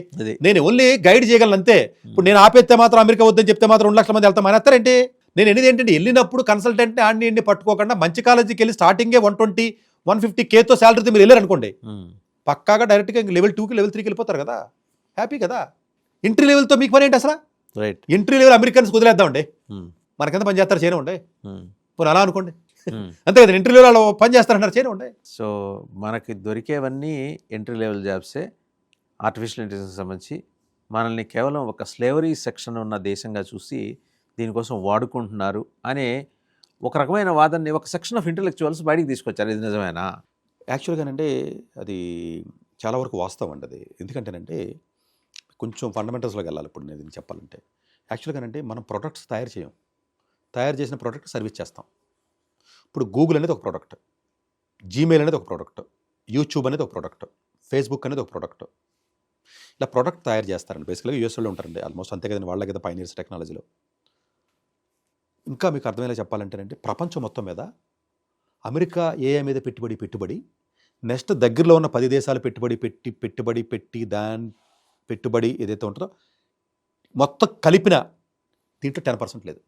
నేను ఓన్లీ గైడ్ చేయగలను అంతే. ఇప్పుడు నేను ఆపేస్తే మాత్రం అమెరికా వద్దని చెప్తే మాత్రం 2 లక్షల మంది వెళ్తాం అనేస్తారేంటి? నేను అనేది ఏంటంటే వెళ్ళినప్పుడు కన్సల్టెంట్ని ఆడిని పట్టుకోకుండా మంచి కాలేజీకి వెళ్ళి స్టార్టింగే 120-150Kతో శాలరీతో మీరు వెళ్ళారు అనుకోండి, పక్కాగా డైరెక్ట్గా లెవెల్ 2కి లెవెల్ 3కి వెళ్ళిపోతారు కదా, హ్యాపీ కదా. ఎంట్రీ లెవెల్తో మీకు పని ఏంటి అసలు? రైట్, ఎంట్రీ లెవెల్ అమెరికన్స్ వదిలేద్దామండి, మనకెంత పని చేస్తారు చేయనివ్వండి, పోనీ అలా అనుకోండి, అంతే కదా. ఎంట్రీ లెవెల్ పని చేస్తారంటారు చేయనివ్వండి. సో మనకి దొరికేవన్నీ ఎంట్రీ లెవెల్ జాబ్సే. ఆర్టిఫిషియల్ ఇంటెలిజెన్స్ సంబంధించి మనల్ని కేవలం ఒక స్లేవరీ సెక్షన్ ఉన్న దేశంగా చూసి దీనికోసం వాడుకుంటున్నారు అనే ఒక రకమైన వాదనని ఒక సెక్షన్ ఆఫ్ ఇంటెలెక్చువల్స్ బయటికి తీసుకొచ్చారు. ఇది నిజమేనా? యాక్చువల్గానంటే అది చాలా వరకు వాస్తవం అండి అది. ఎందుకంటేనంటే కొంచెం ఫండమెంటల్స్లోకి వెళ్ళాలి. ఇప్పుడు నేను చెప్పాలంటే యాక్చువల్గానంటే మనం ప్రొడక్ట్స్ తయారు చేయం, తయారు చేసిన ప్రోడక్ట్ సర్వీస్ చేస్తాం. ఇప్పుడు గూగుల్ అనేది ఒక ప్రోడక్ట్, జీమెయిల్ అనేది ఒక ప్రోడక్ట్, యూట్యూబ్ అనేది ఒక ప్రోడక్ట్, ఫేస్బుక్ అనేది ఒక ప్రోడక్ట్. ఇలా ప్రోడక్ట్ తయారు చేస్తారండి. బేసిక్గా యూఎస్లో ఉంటారండి ఆల్మోస్ట్, అంతే కదండి, వాళ్ళ కదా పైనీర్స్ టెక్నాలజీలో. ఇంకా మీకు అర్థమయ్యేలా చెప్పాలంటేనంటే ప్రపంచం మొత్తం మీద అమెరికా ఏఐ మీద పెట్టుబడి నెక్స్ట్ దగ్గరలో ఉన్న 10 దేశాలు పెట్టి దాని పెట్టుబడి ఏదైతే ఉంటుందో మొత్తం కలిపిన దీంట్లో 10% లేదు.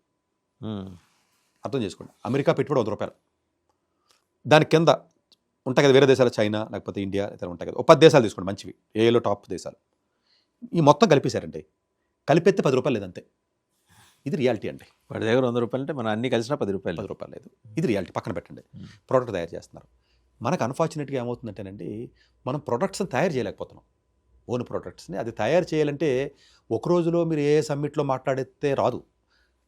అర్థం చేసుకోండి. అమెరికా పెట్టుబడి ₹100, దాని కింద ఉంటాయి కదా వేరే దేశాలు, చైనా లేకపోతే ఇండియా ఇతర ఉంటాయి కదా, 10 దేశాలు తీసుకోండి మంచివి, ఏలో టాప్ దేశాలు, ఈ మొత్తం కలిపేశారండి. కలిపెత్తే ₹10 లేదంతే. ఇది రియాలిటీ అండి. వాడి దగ్గర ₹100 అంటే మనం అన్ని కలిసినా ₹10 లేదు. ఇది రియాలిటీ. పక్కన పెట్టండి. ప్రోడక్ట్ తయారు చేస్తున్నారు. మనకు అన్ఫార్చునేట్గా ఏమవుతుందంటేనండి, మనం ప్రొడక్ట్స్ని తయారు చేయలేకపోతున్నాం. ఓన్ ప్రొడక్ట్స్ని అది తయారు చేయాలంటే ఒక రోజులో మీరు ఏ సమ్మిట్లో మాట్లాడితే రాదు.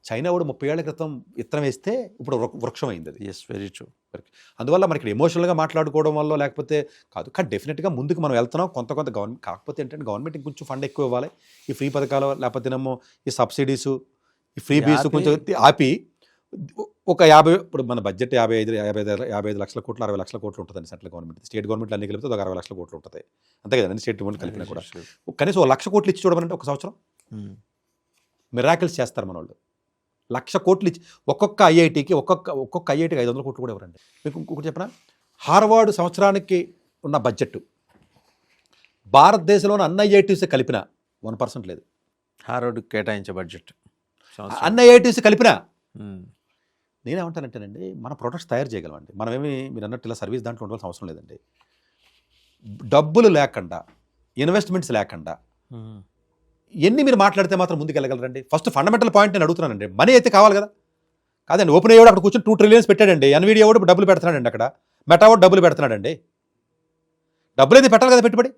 చైనా కూడా 30 ఏళ్ల క్రితం విత్తనం వేస్తే ఇప్పుడు వృక్షం అయింది అది. Yes, very true. అందువల్ల మనకి ఎమోషనల్గా మాట్లాడుకోవడం వల్ల లేకపోతే కాదు, కానీ డెఫినెట్గా ముందుకు మనం వెళ్తున్నాం. కొంత గవర్నమెంట్, కాకపోతే ఏంటంటే గవర్నమెంట్ ఇంకొంచెం ఫండ్ ఎక్కువ ఇవ్వాలి. ఈ ఫ్రీ పథకాలు లేకపోతే ఏమో ఈ సబ్సిడీసు, ఈ ఫ్రీ బీస్ కొంచెం ఆపి ఒక 50, ఇప్పుడు మన బడ్జెట్ 55 లక్షల కోట్లు 60 లక్షల కోట్లు ఉంటుందండి సెంట్రల్ గవర్నమెంట్. స్టేట్ గవర్నమెంట్ అన్ని కలిపితే ఒక 60 లక్షల కోట్లు ఉంటుంది. అంతే కదండి, స్టేట్ గవర్నమెంట్ కలిపినా కూడా. కనీసం 1 లక్ష కోట్లు ఇచ్చి చూడమంటే ఒక సంవత్సరం మిరాకిల్స్ చేస్తారు మన వాళ్ళు. 1,00,000 కోట్లు ఇచ్చి ఒక్కొక్క ఐఐటీకి 500 కోట్లు కూడా ఇవ్వరండి. మీకు ఇంకొకటి చెప్పిన, హార్వర్డ్ సంవత్సరానికి ఉన్న బడ్జెట్ భారతదేశంలోని అన్ని ఐఐటీస్ కలిపిన 1% లేదు. హార్వర్డ్ కేటాయించే బడ్జెట్ అన్ని ఐఐటీస్ కలిపినా. నేనేమంటానంటేనండి, మన ప్రొడక్ట్స్ తయారు చేయగలమండి. మనమేమి మీరు అన్నట్టు ఇలా సర్వీస్ దాంట్లో ఉండవలసిన అవసరం లేదండి. డబ్బులు లేకుండా, ఇన్వెస్ట్మెంట్స్ లేకుండా ఎన్ని మీరు మాట్లాడితే మాత్రం ముందుకు వెళ్ళగలరండి. ఫస్ట్ ఫండమెంటల్ పాయింట్ నేను అడుగుతున్నానండి. మనీ అయితే కావాలి కదా. కాదండి, ఓపెన్ అయ్యాడు అక్కడ కూర్చొని 2 ట్రిలియన్స్ పెట్టాడండి. ఎన్విడియా కూడా డబ్బులు పెడుతున్నాడండి, అక్కడ మెటా కూడా డబ్బులు పెడుతున్నాడండి. డబ్బులు అయితే పెట్టాలి కదా పెట్టుబడి.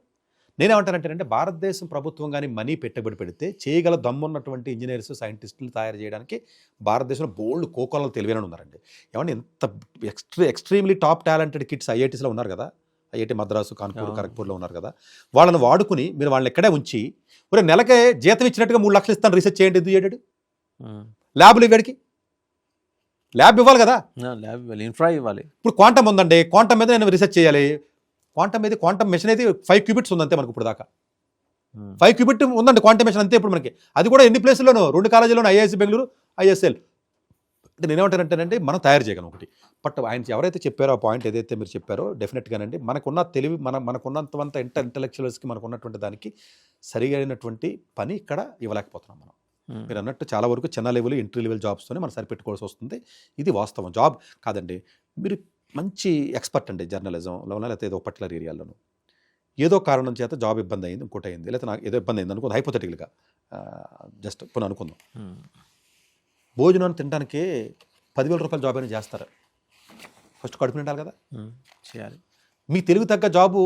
నేనేమంటానంటేనంటే, భారతదేశం ప్రభుత్వం కానీ మనీ పెట్టుబడి పెడితే చేయగల దమ్మున్నటువంటి ఇంజనీర్స్, సైంటిస్టులు తయారు చేయడానికి భారతదేశంలో బోల్డ్ కోకోలలో తెలివైన ఉన్నారండి. ఏమంటే ఎంత ఎక్స్ట్రీమ్లీ టాప్ టాలెంటెడ్ కిడ్స్ ఐఐటీస్లో ఉన్నారు కదా, ఐఐటి మద్రాసు, కాన్పూర్, ఖరగ్పూర్లో ఉన్నారు కదా. వాళ్ళని వాడుకుని మీరు వాళ్ళని ఎక్కడే ఉంచి ఒక నెలకే జీతం ఇచ్చినట్టుగా 3 లక్షలు ఇస్తాను రీసెర్చ్ చేయండి. ఎందుకు చేయడాడు? ల్యాబ్లు ఇవ్వడికి ల్యాబ్ ఇవ్వాలి కదా, ల్యాబ్ ఇవ్వాలి, ఇన్ఫ్రా ఇవ్వాలి. ఇప్పుడు క్వాంటమ్ ఉందండి, క్వాంటమ్ మీద నేను రీసెర్చ్ చేయాలి. క్వాంటమ్ మెషిన్ అయితే 5 క్యూబిట్స్ ఉందంతే మనకు ఇప్పుడు దాకా. 5 క్యూబిట్ ఉందండి క్వాంటమ్ మెషిన్ అంతే ఇప్పుడు మనకి. అది కూడా ఎన్ని ప్లేసుల్లోనూ, 2 కాలేజీలోనూ, ఐఐఎస్ బెంగళూరు, ఐఎస్ఎల్. అంటే నేనేమంటానంటేనంటే, మనం తయారు చేయగలం ఒకటి. బట్ ఆయన ఎవరైతే చెప్పారో ఆ పాయింట్ ఏదైతే మీరు చెప్పారో డెఫినెట్గానండి, మనకున్న తెలివి, మనకున్నంత ఇంటలెక్చువల్స్కి మనకున్నటువంటి దానికి సరిగైనటువంటి పని ఇక్కడ ఇవ్వలేకపోతున్నాం మనం. మీరు అన్నట్టు చాలా వరకు చిన్న లెవెల్, ఎంట్రీ లెవెల్ జాబ్స్తోనే మనం సరిపెట్టుకోవాల్సి వస్తుంది. ఇది వాస్తవం. జాబ్ కాదండి, మీరు మంచి ఎక్స్పర్ట్ అండి జర్నలిజంలో, లేకపోతే ఏదో పర్టికులర్ ఏరియాలోనూ ఏదో కారణం చేత జాబ్ ఇబ్బంది అయింది, ఇంకోటి అయింది, లేకపోతే నాకు ఏదో ఇబ్బంది అయింది అనుకుంది, హైపోథెటికల్గా జస్ట్ ఇప్పుడు అనుకుందాం. భోజనం తినడానికి 10,000 రూపాయల జాబ్ అయినా చేస్తారు. ఫస్ట్ కడుపు నిండాలి కదా, చేయాలి. మీ తెలుగు తగ్గ జాబు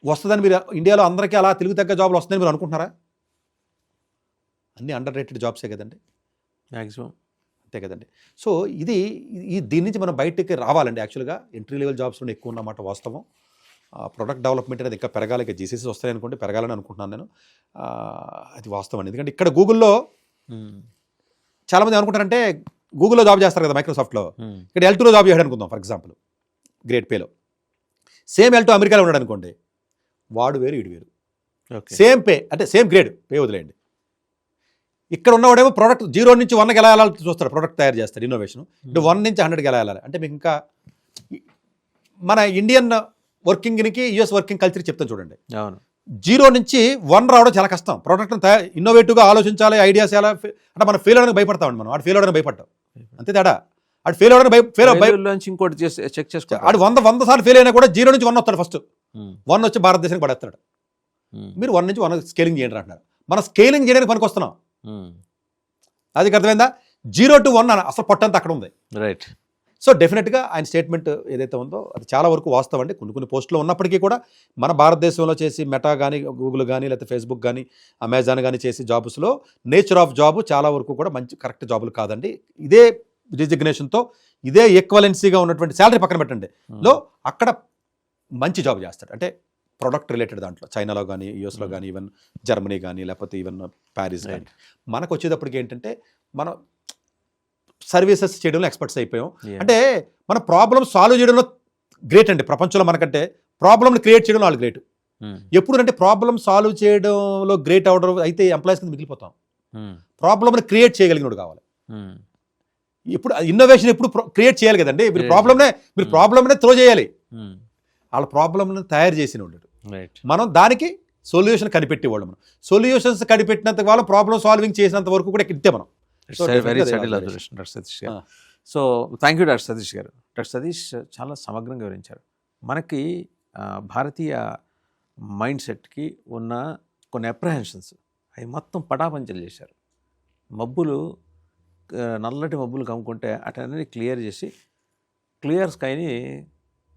వస్తుందని మీరు ఇండియాలో అందరికీ అలా తెలుగు తగ్గ జాబులు వస్తుందని మీరు అనుకుంటున్నారా? అన్నీ అండర్ రేటెడ్ జాబ్సే కదండి మ్యాక్సిమం, అంతే కదండి. సో దీని నుంచి మనం బయటకి రావాలండి. యాక్చువల్గా ఎంట్రీ లెవెల్ జాబ్స్లో ఎక్కువ ఉన్నమాట వాస్తవం. ప్రొడక్ట్ డెవలప్మెంట్ అనేది ఇంకా పెరగాలి. ఇక జీసీసీ వస్తాయి అనుకోండి, పెరగాలని అనుకుంటున్నాను నేను. అది వాస్తవం అండి. ఎందుకంటే ఇక్కడ గూగుల్లో చాలామంది అనుకుంటారంటే, గూగుల్లో జాబ్ చేస్తారు కదా మైక్రోసాఫ్ట్లో, ఇక్కడ L2లో జాబ్ చేయడం అనుకుందాం ఫర్ ఎగ్జాంపుల్, గ్రేట్ పేలో. సేమ్ L2 అమెరికాలో ఉన్నాడు అనుకోండి, వాడు వేరు వీడు వేరు, సేమ్ పే అంటే సేమ్ గ్రేడ్ పే వదిలేయండి. ఇక్కడ ఉన్నవాడేమో ప్రోడక్ట్ 0 నుంచి 1కి ఎలా వెళ్ళాలి చూస్తాడు, ప్రోడక్ట్ తయారు చేస్తాడు, ఇన్నోవేషన్. అంటే 1 నుంచి 100కి ఎలా వెళ్ళాలి అంటే, మీకు ఇంకా మన ఇండియన్ వర్కింగ్కి యూఎస్ వర్కింగ్ కల్చర్ చెప్తాను చూడండి. అవును, 0 నుంచి 1 రావడం చాలా కష్టం. ప్రోడక్ట్ని ఇన్నోవేటివ్గా ఆలోచించాలి, ఐడియాస్ ఎలా అంటే మనం ఫెయిల్ అవడానికి భయపడతామండి. మనం వాడు ఫెయిల్ అవడానికి భయపడ్డాం, అంతే తేడా. వాడు ఫెయిల్ అవడానికి ఇంకోటి చెక్ చేసుకో. వాడు 100 సార్లు ఫెయిల్ అయినా కూడా 0 నుంచి 1 వస్తాడు. ఫస్ట్ 1 వచ్చి భారతదేశానికి పడేస్తాడు. మీరు 1 నుంచి 1 స్కేలింగ్ చేయండి అంటున్నారు. మనం స్కేలింగ్ చేయడానికి పనికి వస్తున్నాం. అది అర్థమైందా? 0 to 1 అసలు పొట్టంతా అక్కడ ఉంది. రైట్. సో డెఫినెట్గా ఆయన స్టేట్మెంట్ ఏదైతే ఉందో అది చాలా వరకు వాస్తవం అండి. కొన్ని పోస్టులో ఉన్నప్పటికీ కూడా మన భారతదేశంలో చేసి మెటా కానీ, గూగుల్ కానీ, లేకపోతే ఫేస్బుక్ కానీ, అమెజాన్ కానీ చేసి జాబ్స్లో నేచర్ ఆఫ్ జాబ్ చాలా వరకు కూడా మంచి కరెక్ట్ జాబులు కాదండి. ఇదే రిజిగ్నేషన్తో, ఇదే ఈక్వలెన్సీగా ఉన్నటువంటి శాలరీ పక్కన పెట్టండి లో అక్కడ మంచి జాబ్ చేస్తాడు. అంటే ప్రొడక్ట్ రిలేటెడ్ దాంట్లో చైనాలో కానీ, యూఎస్లో కానీ, ఈవెన్ జర్మనీ కానీ, లేకపోతే ఈవెన్ ప్యారిస్ కానీ. మనకు వచ్చేటప్పటికి ఏంటంటే, మనం సర్వీసెస్ చేయడంలో ఎక్స్పర్ట్స్ అయిపోయాం. అంటే మన ప్రాబ్లమ్ సాల్వ్ చేయడంలో గ్రేట్ అండి. ప్రపంచంలో మనకంటే ప్రాబ్లమ్ని క్రియేట్ చేయడంలో వాళ్ళు గ్రేట్. ఎప్పుడు అంటే ప్రాబ్లమ్ సాల్వ్ చేయడంలో గ్రేట్ అవడం అయితే ఎంప్లాయీస్ కింద మిగిలిపోతాం. ప్రాబ్లమ్ని క్రియేట్ చేయగలిగినోడు కావాలి. ఇప్పుడు ఇన్నోవేషన్ ఎప్పుడు క్రియేట్ చేయాలి కదండి. మీరు ప్రాబ్లమ్నే త్రో చేయాలి. వాళ్ళ ప్రాబ్లమ్ని తయారు చేసిన ఉండడు. మనం దానికి సొల్యూషన్ కనిపెట్టేవాళ్ళు మనం. సొల్యూషన్స్ కనిపెట్టినంత వాళ్ళ ప్రాబ్లమ్ సాల్వింగ్ చేసినంత వరకు కూడా ఇంతే మనం. Very subtle observation doctor Satish గారు. So thank you doctor Satish గారు. డాక్టర్ సతీష్ చాలా సమగ్రంగా వివరించారు. మనకి భారతీయ మైండ్ సెట్కి ఉన్న కొన్ని అప్రహెన్షన్స్ అవి మొత్తం పటాపంచలు చేశారు. మబ్బులు, నల్లటి మబ్బులు కమ్ముకుంటే అటన్నీ క్లియర్ చేసి క్లియర్ స్కైని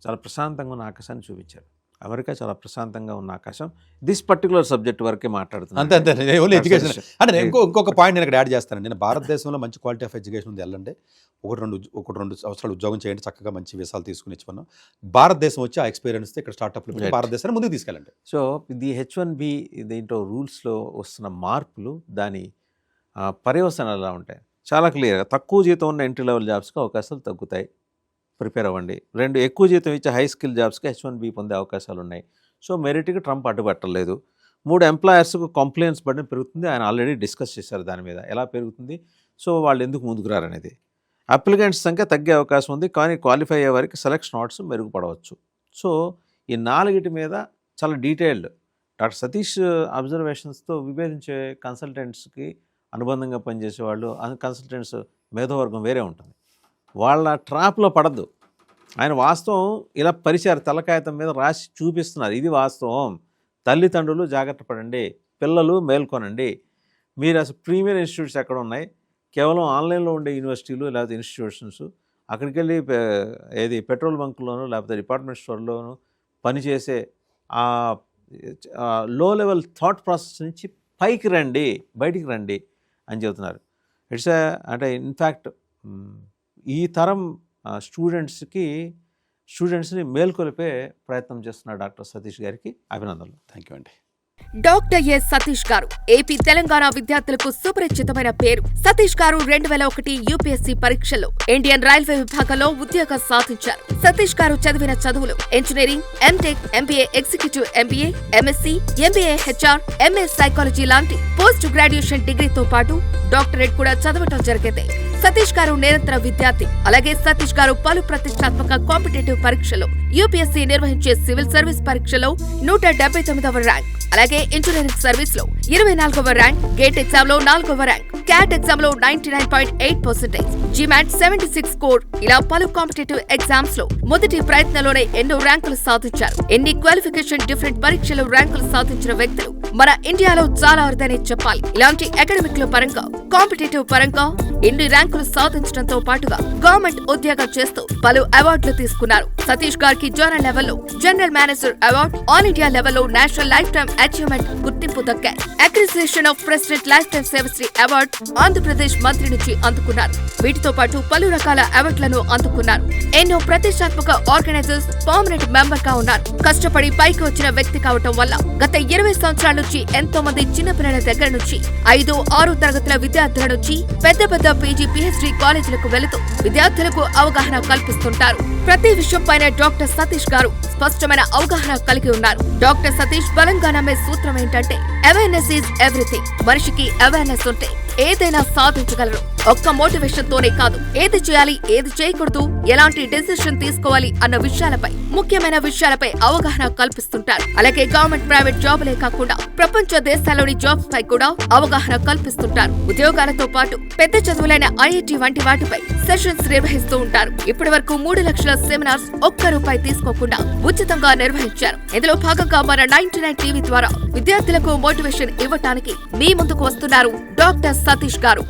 చాలా ప్రశాంతంగా ఉన్న ఆకాశాన్ని చూపించారు. అమెరికా చాలా ప్రశాంతంగా ఉన్న ఆకాశం దిస్ పర్టికులర్ సబ్జెక్ట్ వరకే మాట్లాడుతున్నాను. అంతే ఎడ్యుకేషన్ అంటే ఇంకొక పాయింట్ నేను ఇక్కడ యాడ్ చేస్తాను. నేను భారతదేశంలో మంచి క్వాలిటీ ఆఫ్ ఎడ్యుకేషన్ ఉంది, వెళ్ళండి, ఒకటి రెండు సంవత్సరాలు ఉద్యోగం చేయండి, చక్కగా మంచి వీసాలు తీసుకుని ఇచ్చుకున్నాం. భారతదేశం వచ్చి ఆ ఎక్స్పీరియన్స్ ఇక్కడ స్టార్ట్అప్లు భారతదేశాన్ని ముందుకు తీసుకెళ్ళండి. సో ది H1B దీంట్లో రూల్స్లో వస్తున్న మార్పులు, దాని పర్యవసనాలు ఎలా ఉంటాయి చాలా క్లియర్గా. తక్కువ జీతం ఉన్న ఎంట్రీ లెవెల్ జాబ్స్కి అవకాశాలు తగ్గుతాయి, ప్రిపేర్ అవ్వండి. 2 ఎక్కువ జీతం ఇచ్చే హై స్కిల్ జాబ్స్కి H1B పొందే అవకాశాలు ఉన్నాయి. సో మెరిట్కి ట్రంప్ అడ్డుపట్టలేదు. 3 ఎంప్లాయర్స్కు కంప్లైంట్స్ బర్డెన్ పెరుగుతుంది. ఆయన ఆల్రెడీ డిస్కస్ చేశారు దాని మీద ఎలా పెరుగుతుంది, సో వాళ్ళు ఎందుకు ముందుకు రారనేది. అప్లికెంట్స్ సంఖ్య తగ్గే అవకాశం ఉంది, కానీ క్వాలిఫై అయ్యే వారికి సెలెక్షన్ ఆర్డర్స్ మెరుగుపడవచ్చు. సో ఈ 4 మీద చాలా డీటెయిల్డ్ డాక్టర్ సతీష్ అబ్జర్వేషన్స్తో విభేదించే కన్సల్టెంట్స్కి అనుబంధంగా పనిచేసే వాళ్ళు, కన్సల్టెంట్స్ మేధోవర్గం వేరే ఉంటుంది. వాళ్ళ ట్రాప్లో పడద్దు. ఆయన వాస్తవం ఇలా పరిచారు, తలకాయతం మీద రాసి చూపిస్తున్నారు, ఇది వాస్తవం. తల్లిదండ్రులు జాగ్రత్త పడండి, పిల్లలు మేల్కొనండి. మీరు అసలు ప్రీమియర్ ఇన్స్టిట్యూట్స్ ఎక్కడ ఉన్నాయి, కేవలం ఆన్లైన్లో ఉండే యూనివర్సిటీలు లేకపోతే ఇన్స్టిట్యూషన్స్, అక్కడికి వెళ్ళి ఏది పెట్రోల్ బంకుల్లోనూ లేకపోతే డిపార్ట్మెంట్ స్టోర్లోనూ పనిచేసే లో లెవెల్ థాట్ ప్రాసెస్ నుంచి పైకి రండి, బయటికి రండి అని చెబుతున్నారు. అంటే ఇన్ఫ్యాక్ట్ ఈ తరం స్టూడెంట్స్ని మేల్కొలిపే ప్రయత్నం చేస్తున్న డాక్టర్ సతీష్ గారికి అభినందనలు. థ్యాంక్ యూ అండి. డాక్టర్ ఎస్ సతీష్ గారు ఏపీ తెలంగాణ విద్యార్థులకు సుపరిచితమైన పేరు. సతీష్ గారు 2001 యూపీఎస్సీ పరీక్షల్లో ఇండియన్ రైల్వే విభాగంలో ఉద్యోగం సాధించారు. సతీష్ గారు చదివిన చదువులు engineering, MTech, MBA executive MBA, MSc, MBA HR, MS psychology లాంటి పోస్ట్ గ్రాడ్యుయేషన్ డిగ్రీతో పాటు డాక్టరేట్ కూడా చదవటం జరిగింది. సతీష్ గారు నిరంతర విద్యార్థి. అలాగే సతీష్ గారు పలు ప్రతిష్టాత్మక కాంపిటేటివ్ పరీక్షలో యూపీఎస్సీ నిర్వహించే సివిల్ సర్వీస్ పరీక్షలో 179వ ర్యాంక్, అలాగే ఇంజనీరింగ్ సర్వీస్ లో 24వ ర్యాంక్, గేట్ ఎగ్జామ్ లో 4వ ర్యాంక్, క్యాట్ ఎగ్జామ్ లో 99.8%, జీమాట్ 76 స్కోర్, ఇలా పలు కాంపిటేటివ్ ఎగ్జామ్స్ లో మొదటి ప్రయత్నంలోనే ఎన్నో ర్యాంకులు సాధించారు. ఎన్ని క్వాలిఫికేషన్ డిఫరెంట్ పరీక్షలో ర్యాంకులు సాధించిన వ్యక్తులు మన ఇండియాలో చాలా అరుదనే చెప్పాలి. ఇలాంటి అకాడమిక్ లో పరంగా, కాంపిటేటివ్ పరంగా ఎన్ని ర్యాంకులు సాధించడంతో పాటుగా గవర్నమెంట్ ఉద్యోగం చేస్తూ పలు అవార్డులు తీసుకున్నారు. సతీష్ గారికి జోనల్ లెవెల్లో general manager award, all India లెవెల్లో నేషనల్ లైఫ్ టైమ్ అచీవ్మెంట్ గుర్తింపు దక్కాయి. అక్రిసియేషన్ of president lifetime Sevashri award Andhra Pradesh మంత్రి నుంచి అందుకున్నారు. వీటితో పాటు పలు రకాల అవార్డులను అందుకున్నారు. ఎన్నో ప్రతిష్టాత్మక ఆర్గనైజర్స్ పర్మనెంట్ మెంబర్ గా ఉన్నారు. కష్టపడి పైకి వచ్చిన వ్యక్తి కావటం వల్ల గత 20 సంవత్సరాల నుంచి ఎంతో మంది చిన్నపిల్లల దగ్గర నుంచి 5, 6 తరగతుల విద్యార్థుల నుంచి పెద్ద పెద్ద పీజీ, పీహెచ్డీ కాలేజీలకు వెళుతూ విద్యార్థులకు అవగాహన కల్పిస్తుంటారు. ప్రతి విషయంపైన డాక్టర్ సతీష్ గారు స్పష్టమైన అవగాహన కలిగి ఉన్నారు. డాక్టర్ సతీష్ బలంగా నమ్మే సూత్రం ఏంటంటే అవేర్నెస్ ఈజ్ ఎవ్రీథింగ్. మనిషికి అవేర్నెస్ ఉంటే ఏదైనా సాధించగలరు. ఒక్క మోటివేషన్ తోనే కాదు, ఏది చేయాలి, ఏది చేయకూడదు, ఎలాంటి డెసిషన్ తీసుకోవాలి అన్న విషయాలపై, ముఖ్యమైన విషయాలపై అవగాహన కల్పిస్తుంటారు. అలాగే గవర్నమెంట్, ప్రైవేట్ జాబులే కాకుండా ప్రపంచ దేశాల్లోని జాబ్స్ పై కూడా అవగాహన కల్పిస్తుంటారు. ఉద్యోగాలతో పాటు పెద్ద చదువులైన ఐఐటి వంటి వాటిపై సెషన్స్ నిర్వహిస్తూ ఉంటారు. ఇప్పటి వరకు 3 లక్షల సెమినార్స్ ₹1 తీసుకోకుండా ఉచితంగా నిర్వహించారు. ఇందులో భాగంగా మన 99 టీవీ ద్వారా విద్యార్థులకు మోటివేషన్ ఇవ్వటానికి మీ ముందుకు వస్తున్నారు డాక్టర్ సతీష్ గారు.